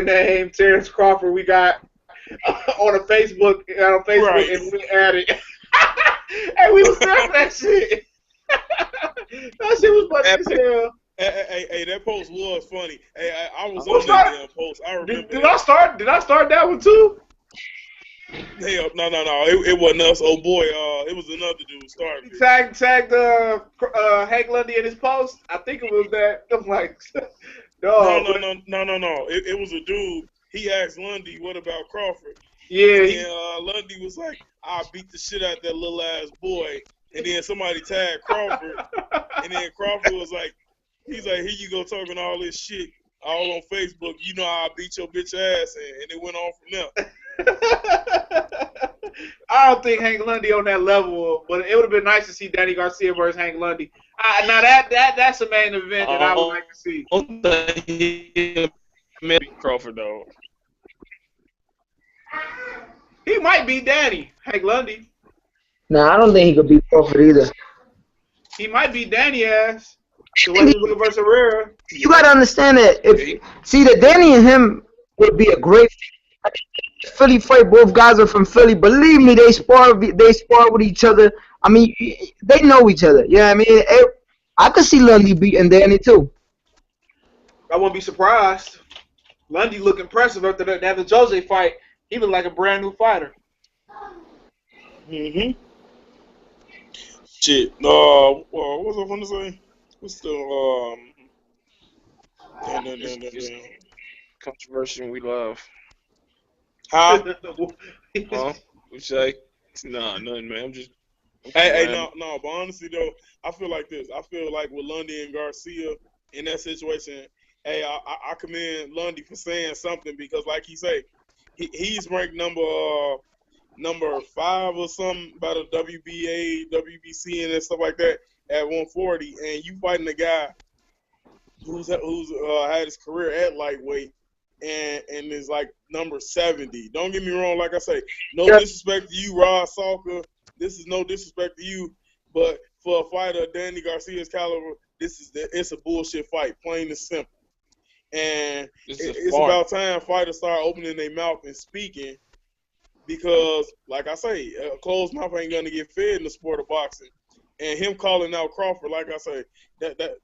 named Terrence Crawford, we got on Facebook, right. And we added, and we was there for that shit. That shit was funny as hell. Hey, that post was funny. Hey, I was on that damn post. I remember. Did I start that one too? Hell, no. It wasn't us. Oh boy, it was another dude starting. Tagged Hank Lundy in his post. I think it was that. I'm like, no. It was a dude. He asked Lundy, "What about Crawford?" Yeah. And Lundy was like, "I beat the shit out that little ass boy." And then somebody tagged Crawford, and then Crawford was like, he's like, "Here you go talking all this shit all on Facebook. You know how I beat your bitch ass," and it went on from there. I don't think Hank Lundy on that level, but it would have been nice to see Danny Garcia versus Hank Lundy. Now that's a main event that I would like to see. Maybe Crawford though. He might beat Danny, Hank Lundy. Nah, I don't think he could beat Crawford either. He might beat Danny ass. The way he went versus Herrera. You gotta understand that that Danny and him would be a great Philly fight. Both guys are from Philly. Believe me, they spar with each other. I mean, they know each other. Yeah, I mean, I could see Lundy beating Danny too. I wouldn't be surprised. Lundy looked impressive after the Jose fight. He looked like a brand new fighter. Shit. What was I going to say? What's the Controversy we love. Huh? Huh? We say, nah, nothing, man. I'm Hey, no. But honestly though, I feel like this. I feel like with Lundy and Garcia in that situation, hey, I commend Lundy for saying something because, like he say, he's ranked number 5 or something by the WBA, WBC, and stuff like that at 140, and you fighting a guy who's had his career at lightweight and is like number 70. Don't get me wrong, like I say, no disrespect to you, Rod Salker. This is no disrespect to you, but for a fighter of Danny Garcia's caliber, it's a bullshit fight, plain and simple. And it's about time fighters start opening their mouth and speaking, because, like I say, a closed mouth ain't gonna get fed in the sport of boxing. And him calling out Crawford, like I say,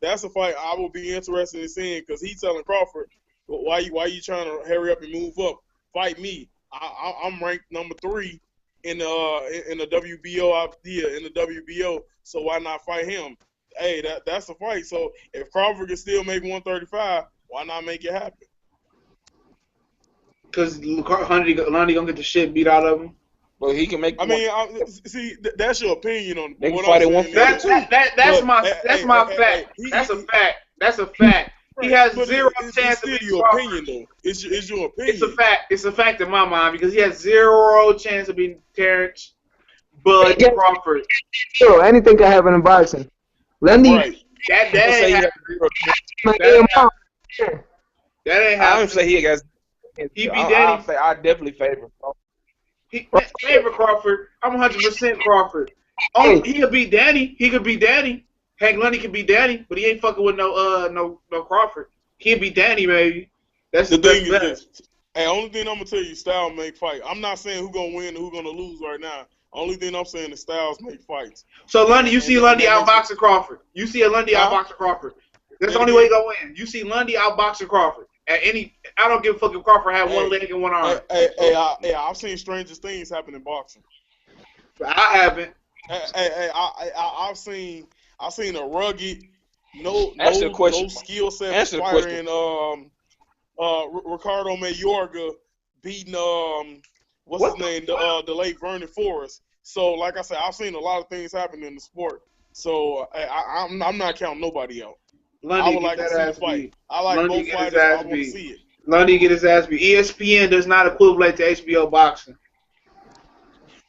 that's a fight I will be interested in seeing, because he's telling Crawford, why you trying to hurry up and move up? Fight me. I'm ranked number 3 in the WBO out here in the WBO, so why not fight him? Hey, that's a fight. So if Crawford can still make 135, why not make it happen? Because Lundy gonna get the shit beat out of him. Well, he can make. I mean, see, that's your opinion on they can fight at 140. That's my fact. That's a fact. That's a fact. He has zero chance to beat your opinion, though. It's your opinion. It's a fact. It's a fact in my mind, because he has zero chance of beating Terrence Bud Crawford. Sure, anything can happen in boxing. Lundy. Right. That ain't happening. I don't say he has. He beat Danny. I definitely favor. Favor Crawford. I'm 100% Crawford. Oh, he could beat Danny. He could beat Danny. Hank Lundy can beat Danny, but he ain't fucking with no Crawford. He can beat Danny, baby. That's the thing. Is this. Hey, only thing I'm gonna tell you, style make fight. I'm not saying who gonna win and who gonna lose right now. Only thing I'm saying is styles make fights. So Lundy, you see Lundy outboxing Crawford. You see a Lundy outboxing Crawford. That's the only way he gonna win. You see Lundy outboxing Crawford. I don't give a fuck if Crawford had one leg and one arm. I've seen strangest things happen in boxing. I haven't. I've seen a rugged, no skill set fighter in Ricardo Mayorga beating what's his name, the late Vernon Forrest. So like I said, I've seen a lot of things happen in the sport. So I'm not counting nobody out. Lundy, I would like to see the fight. I like both fighters. I want to see it. Lundy get his ass beat. ESPN does not equivalent to HBO boxing.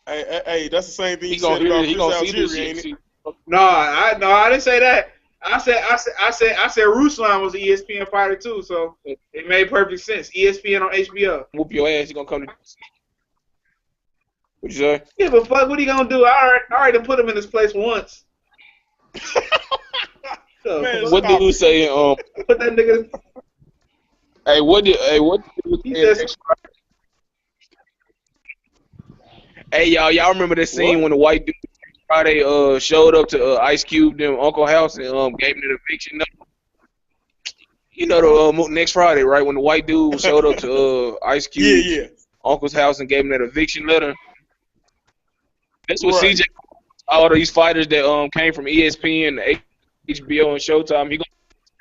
Hey, that's the same thing you said about Chris Algieri, ain't it? No, I didn't say that. I said Ruslan was an ESPN fighter too, so it made perfect sense. ESPN on HBO. Whoop your ass, you gonna come to. What you say? Yeah, but fuck, what he gonna do? I already put him in his place once. Man, what did you say? Put that nigga. What did he said? Hey, y'all remember that scene when the white dude Friday showed up to Ice Cube them Uncle house and gave him the eviction number? You know the next Friday, right? When the white dude showed up to Ice Cube Uncle's house and gave him that eviction letter. That's what CJ. All these fighters that came from ESPN, HBO, and Showtime. He gonna to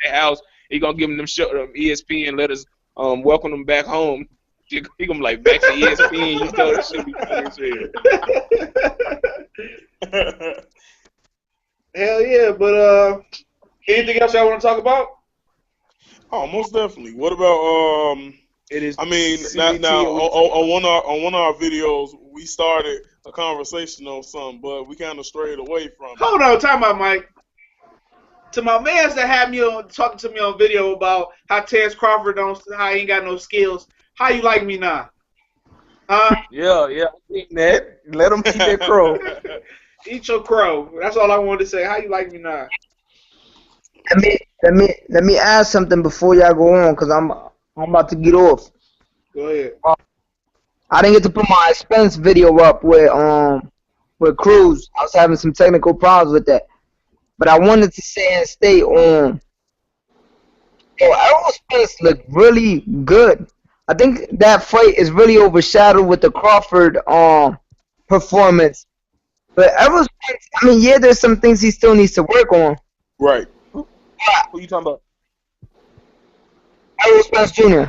their house. He gonna give them ESPN letters. Welcome them back home. He gonna be like, back to ESPN. You know that shit be funny as hell. Hell yeah, but anything else y'all want to talk about? Oh, most definitely. What about It is. I mean, now on one of our videos, we started a conversation on something, but we kind of strayed away from it. Hold on, time out, Mike. To my mans that had me on talking to me on video about how Terrence Crawford how he ain't got no skills. How you like me now? Huh? Yeah, I think that. Let him eat that crow. Eat your crow. That's all I wanted to say. How you like me now? Let me ask something before y'all go on, cause I'm about to get off. Go ahead. I didn't get to put my expense video up with Cruz. I was having some technical problems with that. But I wanted to say and state on Yo, Errol Spence looked really good. I think that fight is really overshadowed with the Crawford performance. But Errol Spence, I mean, yeah, there's some things he still needs to work on. Right. Who you talking about? Errol Spence Jr.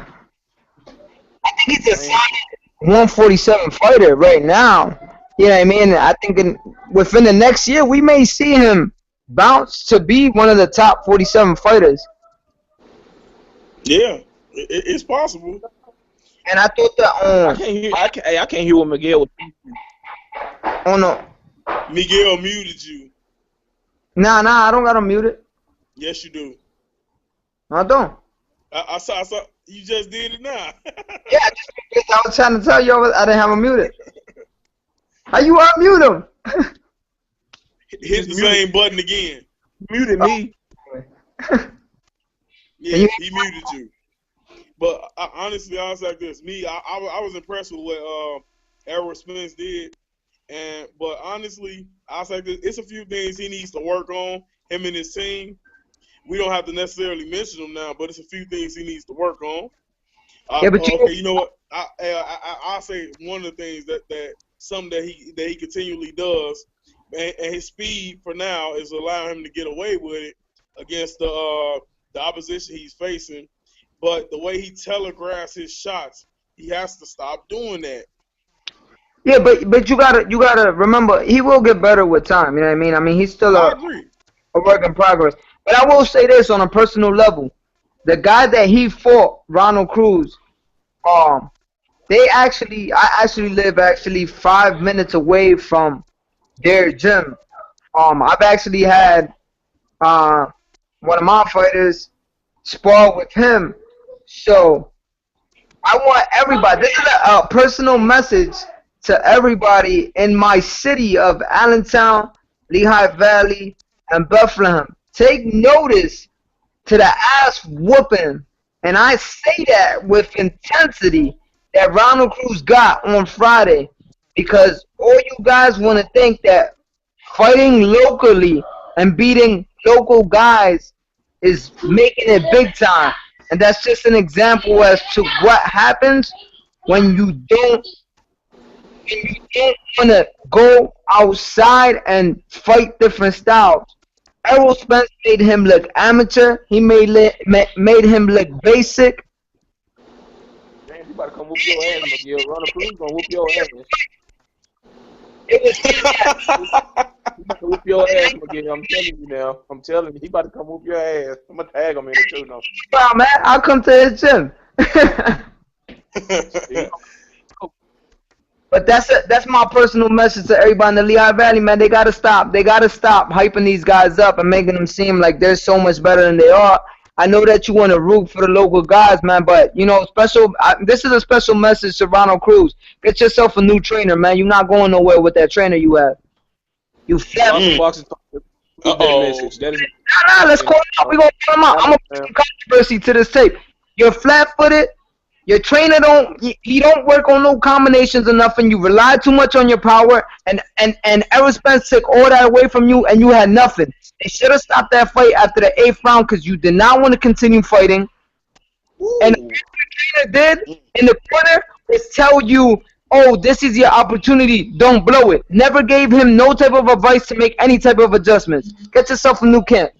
I think he's a solid 147 fighter right now. You know what I mean? I think within the next year, we may see him bounce to be one of the top 47 fighters. Yeah, it's possible. And I thought that I can't hear what Miguel was saying. Oh no. Miguel muted you. Nah, I don't got him muted. Yes, you do. I don't. I saw. You just did it now. Yeah, I was trying to tell you I didn't have him muted. How you unmute him? Hit the same button again. Muted me. Yeah, he muted you. But honestly, I was like this. I was impressed with what Errol Spence did. But honestly, I was like this. It's a few things he needs to work on, him and his team. We don't have to necessarily mention them now, but it's a few things he needs to work on. Yeah, but you know what? I'll say one of the things that something that he continually does, and his speed for now is allowing him to get away with it against the opposition he's facing. But the way he telegraphs his shots, he has to stop doing that. Yeah, but you gotta remember, he will get better with time. You know what I mean? I mean, he's still a work in progress. But I will say this on a personal level: the guy that he fought, Ronald Cruz, I actually live 5 minutes away from their gym. I've actually had one of my fighters spar with him. So I want everybody. This is a personal message to everybody in my city of Allentown, Lehigh Valley, and Bethlehem. Take notice to the ass whooping, and I say that with intensity, that Ronald Cruz got on Friday, because all you guys want to think that fighting locally and beating local guys is making it big time. And that's just an example as to what happens when you don't want to go outside and fight different styles. Errol Spence made him look amateur. He made him look basic. Man, you about to come whoop your ass, Miguel. Ronald Cruz gonna whoop your ass. It was He about to whoop your ass, Miguel. I'm telling you now. I'm telling you, he about to come whoop your ass. I'm gonna tag him in it too, now. wow, man. I'll come to his gym. But that's my personal message to everybody in the Lehigh Valley, man. They gotta stop. They gotta stop hyping these guys up and making them seem like they're so much better than they are. I know that you want to root for the local guys, man, but you know, this is a special message to Ronald Cruz. Get yourself a new trainer, man. You're not going nowhere with that trainer you have. You fat. Message. That is Nah, let's call him out. We're gonna call him out. I'm gonna put some controversy to this tape. You're flat-footed. Your trainer he don't work on no combinations or nothing. You rely too much on your power, and Errol Spence took all that away from you, and you had nothing. They should have stopped that fight after the 8th round because you did not want to continue fighting. Ooh. And what the trainer did in the corner is tell you, oh, this is your opportunity. Don't blow it. Never gave him no type of advice to make any type of adjustments. Get yourself a new camp.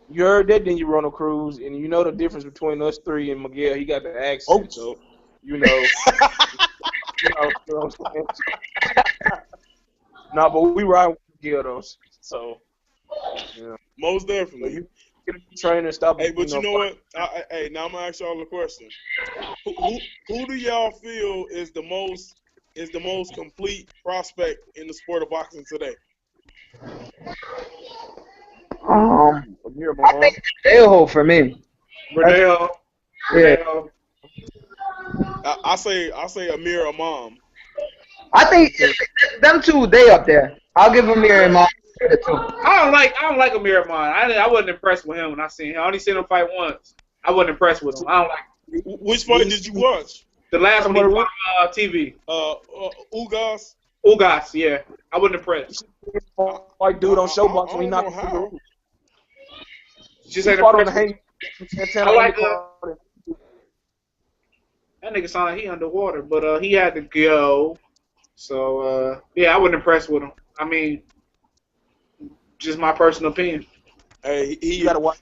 You heard that, didn't you, Ronald Cruz? And you know the difference between us three and Miguel. He got the accent, so you know. You know what I'm saying? No, but we ride with Miguel though. So, yeah. Most definitely. So you get a trainer and stop. Hey, but you know what? Hey, now I'm gonna ask y'all a question. Who do y'all feel is the most complete prospect in the sport of boxing today? I think Verdejo for me. Verdejo. Yeah. I say Amir Imam. I think them two, they up there. I'll give Amir Imam credit too. I don't like Amir Imam. I wasn't impressed with him when I seen him. I only seen him fight once. I wasn't impressed with him. I don't like. Which fight did you watch? The last one on TV. Ugas, yeah. I wasn't impressed. Like dude on Showbox when he knocked him through the roof. Just ain't impressed. Santana I like undercard. that nigga sound like he underwater, but he had to go. So yeah, I wasn't impressed with him. I mean, just my personal opinion. Hey, You gotta watch.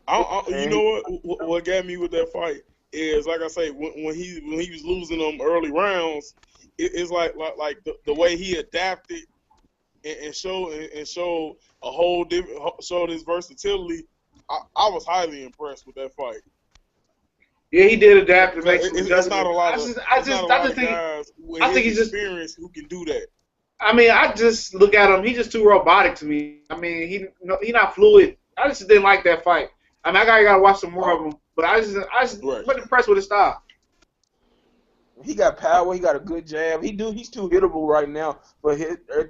you know what got me with that fight is, like I say, when he was losing them early rounds, it's like the way he adapted and showed a whole different, showed his versatility. I was highly impressed with that fight. Yeah, he did adapt and make some It's not adjustments. a lot of I just think guys with I think his he's just. experience who can do that. I mean, I just look at him. He's just too robotic to me. I mean, he not fluid. I just didn't like that fight. I mean, I gotta watch some more of him. But I just Right. wasn't impressed with his style. He got power. He got a good jab. He's too hittable right now. But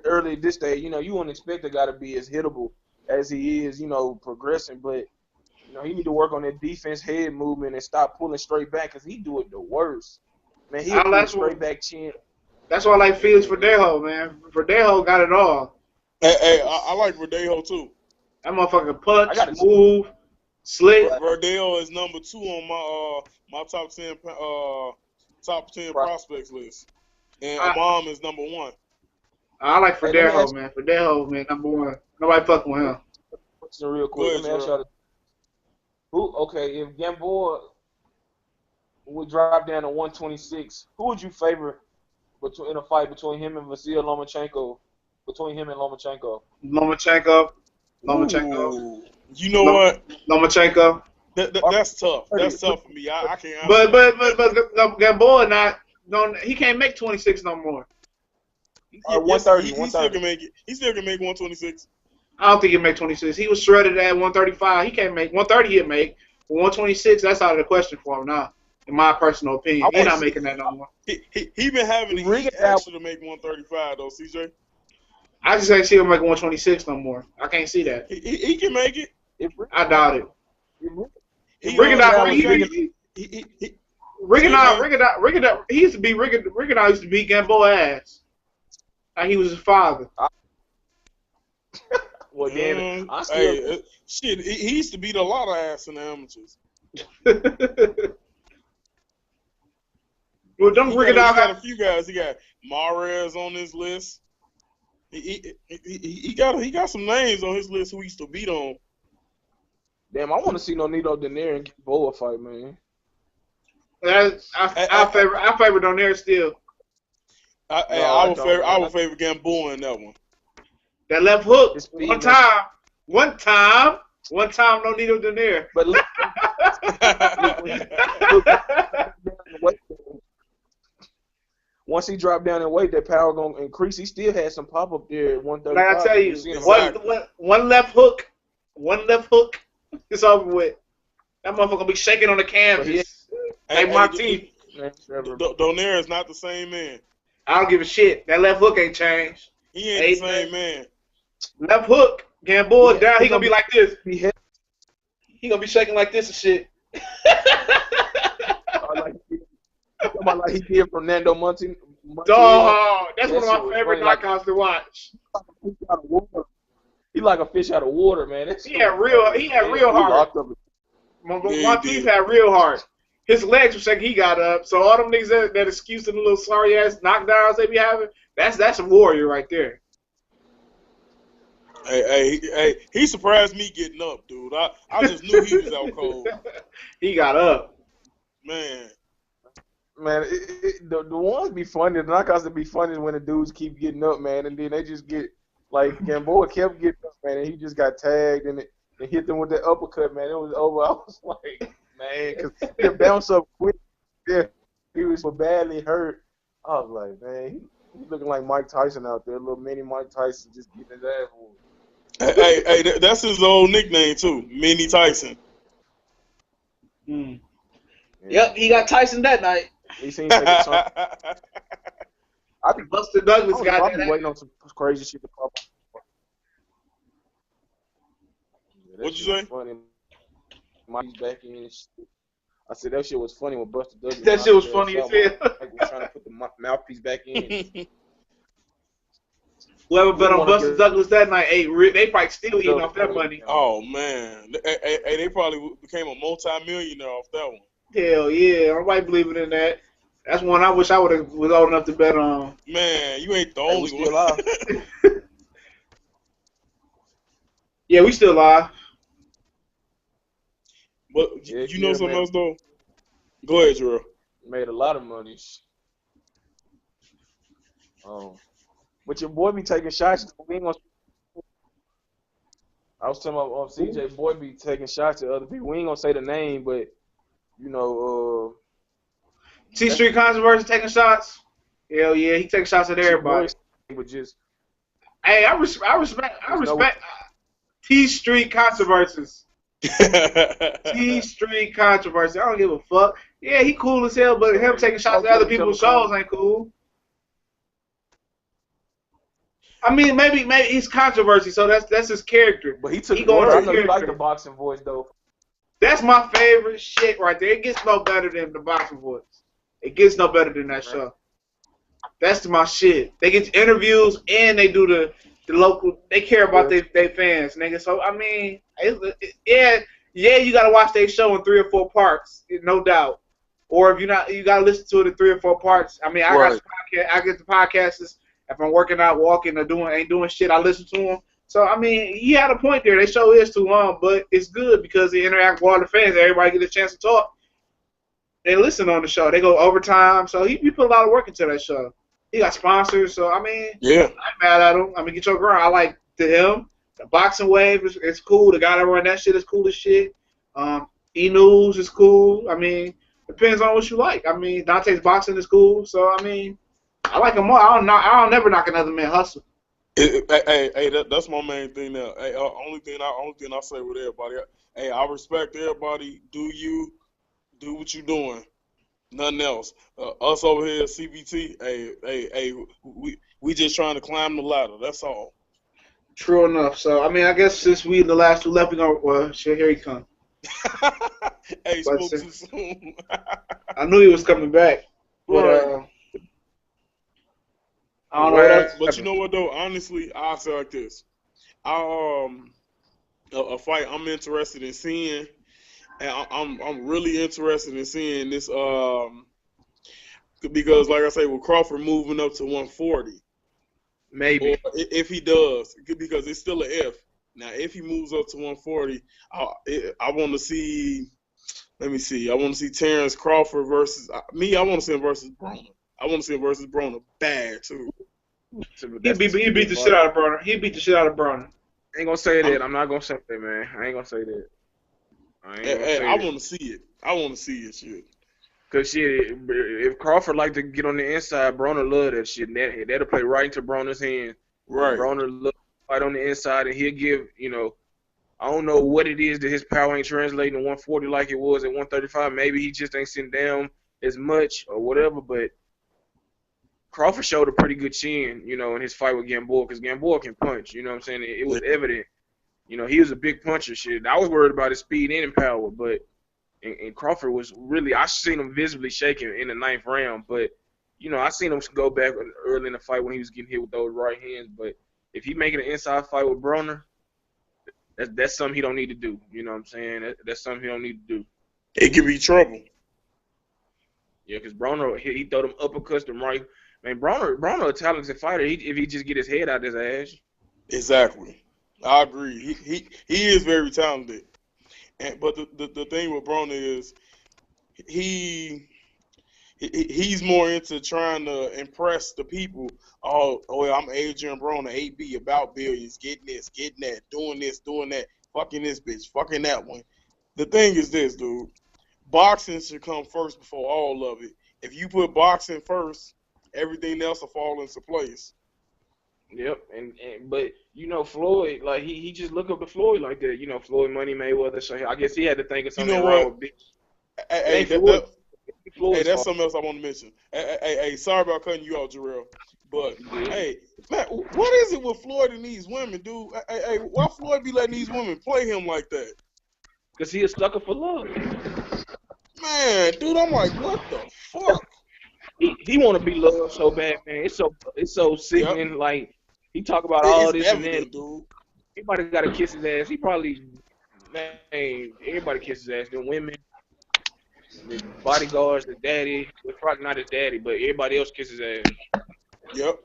early this day, you wouldn't expect a guy to be as hittable as he is, progressing. But he need to work on that defense head movement and stop pulling straight back because he do it the worst. Man, he'll pull straight back chin. That's why I like Felix Verdejo, man. Verdejo got it all. Hey, I like Verdejo too. That motherfucker punch, move, slick. Verdejo is number 2 on my top 10 prospects list, and Amam is number 1. I like Verdejo, man. Verdejo, man, number 1. Nobody fucking with him. Question real quick. Let me ask y'all. If Gamboa would drop down to 126, who would you favor in a fight between him and Vasyl Lomachenko? Between him and Lomachenko. Lomachenko. Ooh. You know what? Lomachenko. That's tough. That's tough for me. I can't. But Gamboa he can't make 26 no more. 130. He still can make it. He still can make 126. I don't think he can make 26. He was shredded at 135. He can't make 130. He'll make. But 126, that's out of the question for him now. In my personal opinion, he's not making that no more. He been having the heat extra to make 135 though, CJ. I just ain't see him make 126 no more. I can't see that. He can make it. I doubt it. Rigondeaux, he used to be Rigondeaux used to beat Gamboa ass. Like he was his father. Well, damn it. Shit, he used to beat a lot of ass in the amateurs. Well, don't Rigondeaux he got a few guys. He got Mares on his list. He got some names on his list who he used to beat on. Damn, I want to see Nonito Donaire and Gamboa fight, man. I favor Donaire still. I would favor Gamboa in that one. That left hook, one time, Nonito Donaire. But once he dropped down in weight, that power gonna increase. He still had some pop up there at 135. Like I tell you, one left hook, it's over with. That motherfucker gonna be shaking on the canvas. Like my teeth. Donaire is not the same man. I don't give a shit. That left hook ain't changed. He ain't the same man. Left hook, Gamboa down. He gonna be like this. He gonna be shaking like this and shit. Like he did Fernando Monti. Dog, that's one of my favorite knockouts to watch. He like a fish out of water, man. He had real heart. Monteith had real heart. His legs were shaking. He got up. So all them niggas that excuse and the little sorry ass knockdowns they be having, that's a warrior right there. Hey, he surprised me getting up, dude. I just knew he was out cold. He got up. Man, the ones be funny. The knockouts that be funny when the dudes keep getting up, man, and then they just get like Gamboa kept getting up, man, and he just got tagged and hit them with that uppercut, man. It was over. I was like, man, because he bounced up quick. Yeah, he was badly hurt. I was like, man, he's looking like Mike Tyson out there, little mini Mike Tyson, just getting his ass whooped. Hey, that's his old nickname too, Mini Tyson. Yeah. Yep, he got Tyson that night. He seems like I think Buster Douglas got that. Waiting on some crazy shit to pop up. What'd you say? Funny. Mike's back in. I said that shit was funny when Buster Douglas. That shit was funny as hell. Like we're trying to put the mouthpiece back in. Whoever bet You on wanna Buster get- Douglas that night, they probably still eating off that money. Oh man, they probably became a multi-millionaire off that one. Hell yeah, nobody believing in that. That's one I wish I was old enough to bet on. Man, you ain't the Hey, we only still one. live. Yeah, we still live. But Yeah, you know yeah, something man. else though? Go ahead, Drew. Made a lot of money. But your boy be taking shots. We ain't gonna. I was telling my CJ boy be taking shots at other people. We ain't gonna say the name, but you know, T Street Controversy taking shots. Hell yeah, he takes shots at your everybody. boy, but just Hey, I respect T Street Controversies. T Street Controversy. I don't give a fuck. Yeah, he cool as hell, but him taking shots at other people's shows ain't cool. I mean, maybe he's controversy, so that's his character. But he took He it going well. I to know you like the character. boxing voice though. That's my favorite shit right there. It gets no better than the boxing voice. It gets no better than that show. That's my shit. They get interviews and they do the local. They care about their fans, nigga. So I mean, yeah, you gotta watch their show in 3 or 4 parts, no doubt. Or if you're not, you gotta listen to it in 3 or 4 parts. I mean, I get the podcasts. If I'm working out, walking, or ain't doing shit, I listen to them. So I mean, he had a point there. Their show is too long, but it's good because they interact with all the fans. Everybody get a chance to talk. They listen on the show. They go overtime. So he put a lot of work into that show. He got sponsors. So I mean, Yeah. I'm mad at him. I mean, get your girl. I like him. The boxing wave is cool. The guy that run that shit is cool as shit. E-News is cool. I mean, depends on what you like. I mean, Dante's boxing is cool. So I mean, I like him more. I don't never knock another man hustle. That's my main thing now. Hey, only thing I say with everybody. Hey, I respect everybody. Do what you doing. Nothing else. Us over here at CBT. Hey, we just trying to climb the ladder. That's all. True enough. So I mean, I guess since we the last 2 left, we gonna shit. Here he come. Hey, spoke too soon. I knew he was coming back, but I don't know what else. But you know what though? Honestly, I say like this. A fight I'm interested in seeing, and I'm really interested in seeing this. Because like I say, with Crawford moving up to 140, Maybe. or if he does, because it's still an if. Now, if he moves up to 140, I want to see. Let me see. I want to see Terrence Crawford versus me. I want to see him versus Broner. I want to see him versus Broner bad too. He beat the shit out of Broner. He beat the shit out of Broner. I ain't gonna say that. I'm not gonna say that, man. I ain't gonna say that. I want to see it. I want to see it, shit. Cause shit, if Crawford like to get on the inside, Broner love that shit. That'll play right into Broner's hands. Right. Broner love to fight on the inside, and he'll give. I don't know what it is that his power ain't translating to 140 like it was at 135. Maybe he just ain't sitting down as much or whatever. But Crawford showed a pretty good chin, in his fight with Gamboa, because Gamboa can punch. You know what I'm saying? It was evident. He was a big puncher. Shit, I was worried about his speed and his power, but and Crawford was really. I seen him visibly shaking in the 9th round, but I seen him go back early in the fight when he was getting hit with those right hands. But if he making an inside fight with Broner, that's something he don't need to do. You know what I'm saying? That's something he don't need to do. It could be trouble. Yeah, because Broner, he throw them uppercuts, them right. Man, Broner a talented fighter. If he just get his head out his ass. Exactly. I agree. He is very talented. But the thing with Broner is he's more into trying to impress the people. Oh, I'm Adrian Broner, AB, about billions, getting this, getting that, doing this, doing that, fucking this bitch, fucking that one. The thing is this, dude. Boxing should come first before all of it. If you put boxing first, everything else will fall into place. Yep, but Floyd, like he just look up to Floyd like that. Floyd Money Mayweather, so I guess he had to think of something wrong with Big. Hey, that's something else I want to mention. Hey, sorry about cutting you out, Jarrell. But hey, man, what is it with Floyd and these women, dude? Hey, why Floyd be letting these women play him like that? Cause he a sucker for love. Man, dude, I'm like, what the fuck? He want to be loved so bad, man. It's so sickening. Yep. Like He talk about all It's this and then evident, dude. everybody got to kiss his ass. He probably, man, everybody kisses his ass. The women, the bodyguards, the daddy. Well, probably not his daddy, but everybody else kisses his ass. Yep.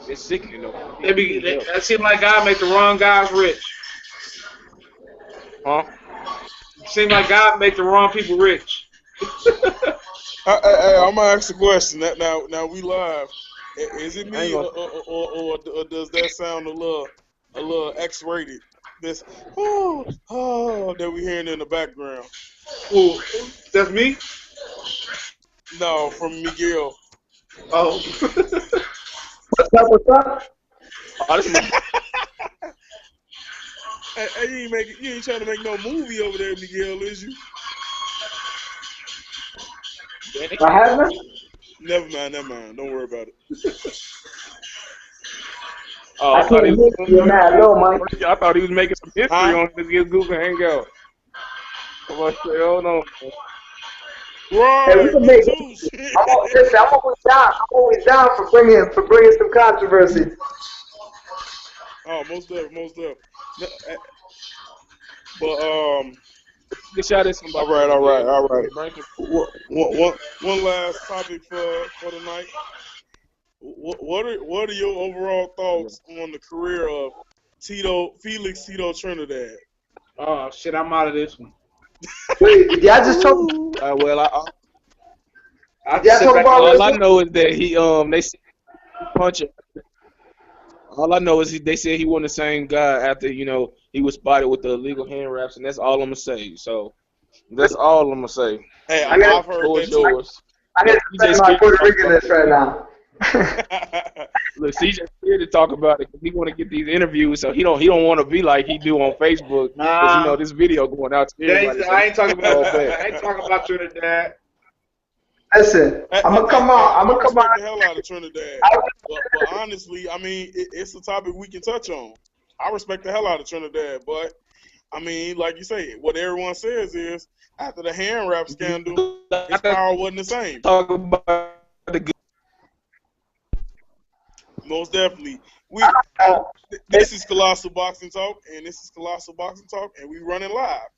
It's sickening though. That seems like God make the wrong guys rich. Huh? Seems like God make the wrong people rich. I'm gonna ask the question. Now we live. Is it me or does that sound a little X-rated? This that we hearing in the background. Ooh, that's me. No, from Miguel. Oh. What's up? Oh, this is Hey, you ain't trying to make no movie over there, Miguel, is you? What happened? Never mind. Don't worry about it. Oh, I can't hear you mad low, Mike. I thought he was making some history on this Google Hangout. Come on, hold on. Right, Hey, we can me make too. Shit. I'm always down for bringing some controversy. Oh, most of. But Get shot at somebody. all right. One last topic for tonight. What are your overall thoughts on the career of Felix Tito Trinidad? Oh shit, I'm out of this one. Wait, did y'all just talk? Well, Y'all talk about all I know is that they said he punched him. All I know is they said he wasn't the same guy after he was spotted with the illegal hand wraps, and that's all I'm gonna say. So that's all I'm gonna say. Hey, I've heard that too. Yours. I didn't say my Puerto Rican right now. Look, CJ scared to talk about it because he want to get these interviews, so he don't want to be like he do on Facebook. Because this video going out to everybody. I ain't talking about Trinidad. Listen, I'm gonna come on. The hell out of Trinidad. But honestly, I mean, it's a topic we can touch on. I respect the hell out of Trinidad, but I mean, like you say, what everyone says is after the hand wrap scandal, his power wasn't the same. Talk about the good. Most definitely. This is Colossal Boxing Talk, and we running live.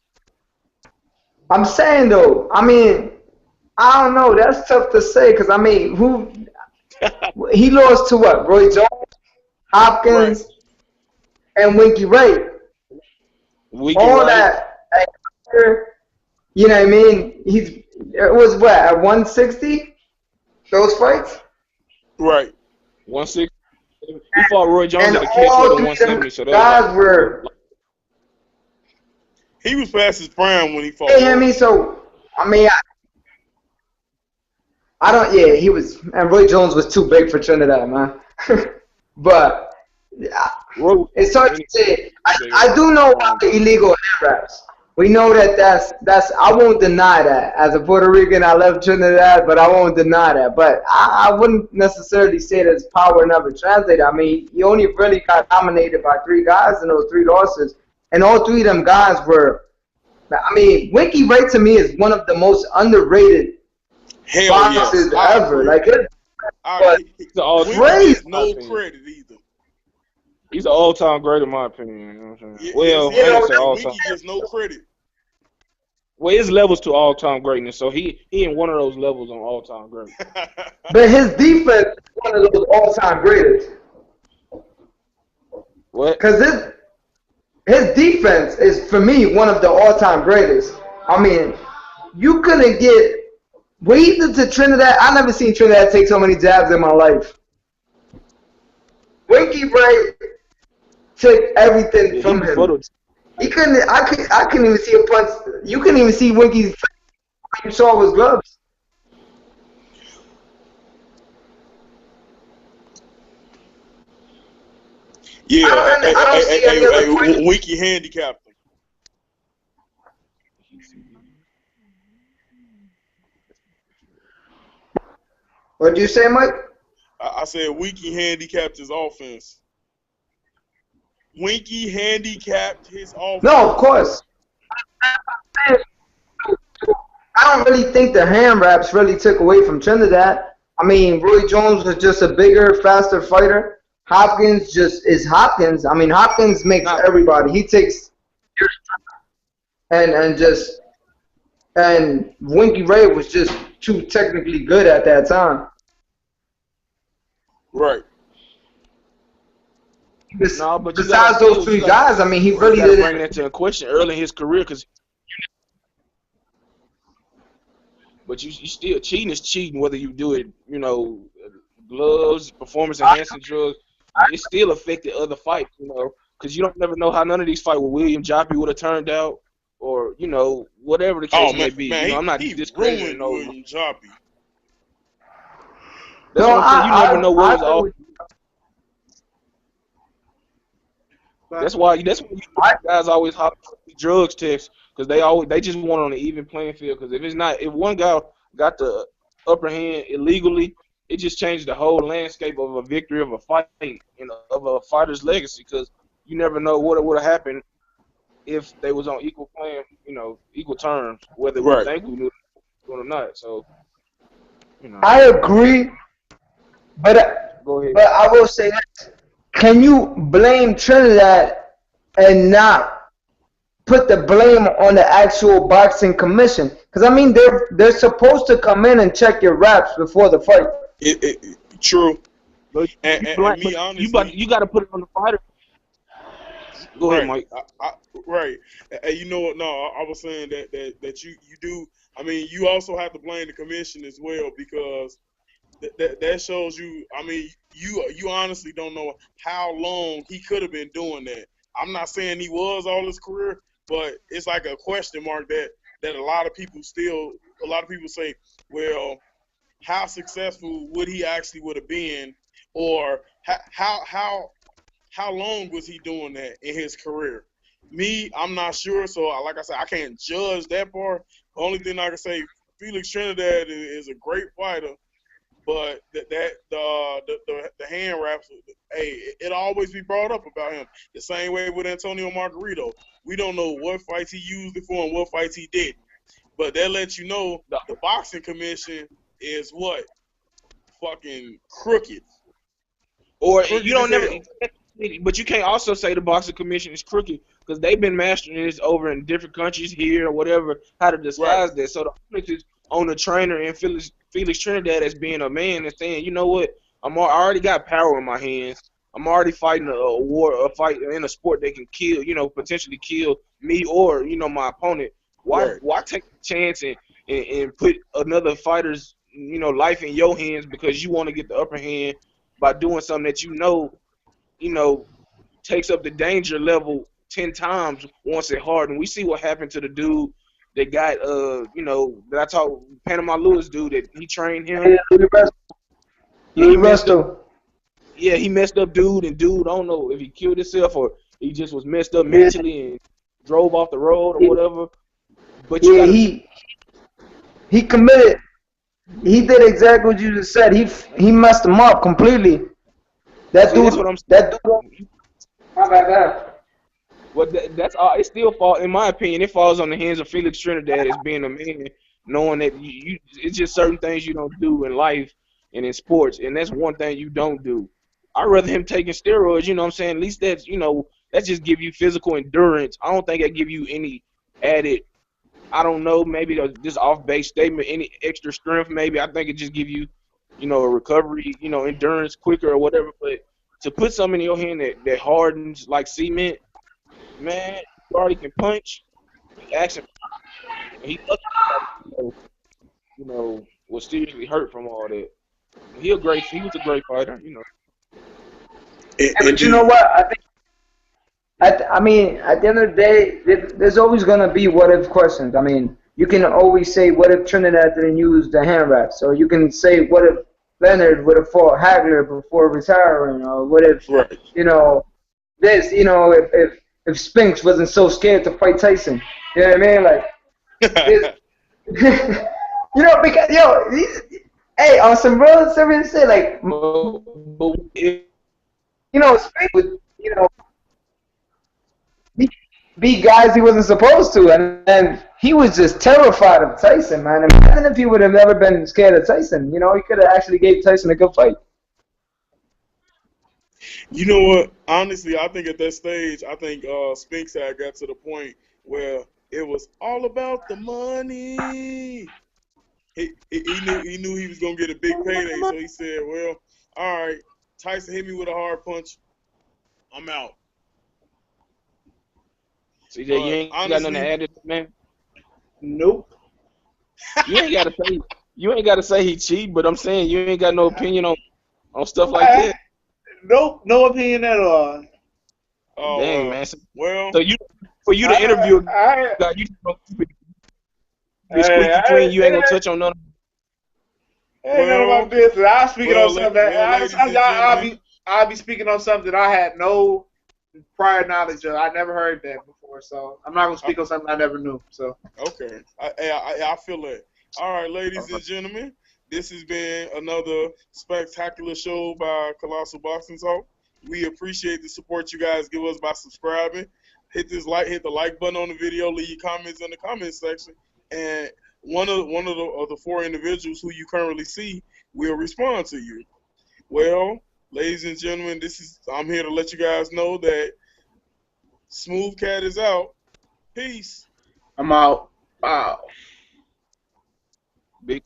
I'm saying though, I mean, I don't know. That's tough to say because I mean, he lost to what? Roy Jones, Hopkins, and Winky Ray. All that, you know what I mean? It was what at 160? Those fights? Right. 160. He fought Roy Jones and at a catch weight of 170. So guys were. He was past his prime when he fought. You know what I mean? So I mean, I don't. Yeah, he was. And Roy Jones was too big for Trinidad, man. But it's hard to say. I do know about the illegal hand wraps. We know that's. I won't deny that. As a Puerto Rican, I love Trinidad, but I won't deny that. But I wouldn't necessarily say that his power never translated. I mean, he only really got dominated by 3 guys in those 3 losses, and all 3 of them guys were. I mean, Winky Ray to me is one of the most underrated boxers ever. Like he's all crazy. No credit either. He's an all-time great in my opinion. You know what I'm saying? Winky gets no credit. Well, his levels to all-time greatness, so he in one of those levels on all-time greatness. But his defense is one of those all-time greatest. What? Because his defense is, for me, one of the all-time greatest. I mean, you couldn't get Wade to Trinidad. I never seen Trinidad take so many jabs in my life. Winky Ray took everything from him. He couldn't. I couldn't even see a punch. You couldn't even see Winky's. You saw his gloves. Yeah, I don't see any other Winky handicapped him. What'd you say, Mike? I said Winky handicapped his offense. Winky handicapped his offense. No, of course. I don't really think the hand wraps really took away from Trinidad. I mean, Roy Jones was just a bigger, faster fighter. Hopkins just is Hopkins. I mean, Hopkins makes Not everybody. He takes and just and Winky Ray was just too technically good at that time. Right. no, but you Besides gotta those still, you three gotta, guys, I mean, he you really gotta did bring it. that to a question early in his career, but you still cheating is cheating, whether you do it, gloves, performance enhancing drugs, it still affected other fights, because you don't never know how none of these fights with William Joppy would have turned out, or whatever the Oh case man, may be. man, I'm not he discrediting ruined those. William Joppy. That's No, what I'm saying. You never know what I was agree off. with That's But why you guys always hop on the drugs test because they just want on an even playing field. Because if one guy got the upper hand illegally, it just changed the whole landscape of a victory of a fight of a fighter's legacy. Because you never know what would have happened if they was on equal playing, equal terms, whether we Right. think we knew or not. So I agree, but go ahead. but I will say this: can you blame Trinidad and not put the blame on the actual boxing commission? Because I mean, they're supposed to come in and check your raps before the fight. True. But And me honestly, you got to put it on the fighter. Go ahead, right. Mike. Right. And you know what? No, I was saying that you do. I mean, you also have to blame the commission as well because that shows you. I mean, you honestly don't know how long he could have been doing that. I'm not saying he was all his career, but it's like a question mark that a lot of people say, well, how successful would he actually would have been, or how long was he doing that in his career? Me, I'm not sure. So, like I said, I can't judge that part. The only thing I can say, Felix Trinidad is a great fighter, but the hand wraps, hey, it always be brought up about him. The same way with Antonio Margarito. We don't know what fights he used it for and what fights he didn't. But that lets you know the boxing commission is what? Fucking crooked. Or Crooked you don't as never, hell. but you can't also say the boxing commission is crooked because they've been mastering this over in different countries here or whatever how to disguise that. So the onus is on the trainer and Felix Trinidad as being a man and saying, you know what, I already got power in my hands. I'm already fighting a fight in a sport that can kill, potentially kill me or my opponent. Why take a chance and put another fighter's life in your hands because you want to get the upper hand by doing something that takes up the danger level 10 times once it hard. And we see what happened to the dude that got that I talked Panama Lewis dude that he trained him. Louis Resto. Yeah, he messed up dude, and dude, I don't know if he killed himself or he just was messed up mentally and drove off the road or whatever. But you he committed. He did exactly what you just said. He messed him up completely. That dude. That's what I'm saying. That dude. How about that? Well, that's all. It still falls, in my opinion, it falls on the hands of Felix Trinidad as being a man, knowing that it's just certain things you don't do in life and in sports, and that's one thing you don't do. I'd rather him taking steroids. You know what I'm saying? At least that just give you physical endurance. I don't think that give you any added. I don't know, maybe just off base statement, any extra strength. Maybe I think it just give you, a recovery, endurance quicker or whatever. But to put something in your hand that hardens like cement. Man, he already can punch. He action. He was seriously hurt from all that. He was a great fighter. But you know what? I think. I mean, at the end of the day, there's always gonna be what if questions. I mean, you can always say, what if Trinidad didn't use the hand wraps, or you can say, what if Leonard would have fought Hagler before retiring, or what if this, if Spinks wasn't so scared to fight Tyson. You know what I mean? Like, because hey, on some real serious shit, like, Spinks would, beat guys he wasn't supposed to, and he was just terrified of Tyson, man. Imagine if he would have never been scared of Tyson. You know, he could have actually gave Tyson a good fight. You know what? Honestly, I think at that stage, I think Spinks had got to the point where it was all about the money. He knew he was gonna get a big payday, so he said, "Well, all right, Tyson hit me with a hard punch. I'm out." CJ, you ain't got nothing to add to that, man. Nope. You ain't gotta say he cheat, but I'm saying you ain't got no opinion on stuff like that. Nope, no opinion at all. Oh, Dang, man. So well, for you to interview a guy, you just gonna keep it squeaky clean. You ain't gonna touch on none of it. Ain't none of my business. I'm speaking on something ladies and gentlemen, I'll be speaking on something I had no prior knowledge of. I never heard that before, so I'm not gonna speak on something I never knew. So okay, I feel it. All right, ladies and gentlemen, this has been another spectacular show by Colossal Boxing Talk. We appreciate the support you guys give us by subscribing. Hit the like button on the video. Leave your comments in the comment section, and one of the four individuals who you currently see will respond to you. Well, ladies and gentlemen, I'm here to let you guys know that Smooth Cat is out. Peace. I'm out. Wow. big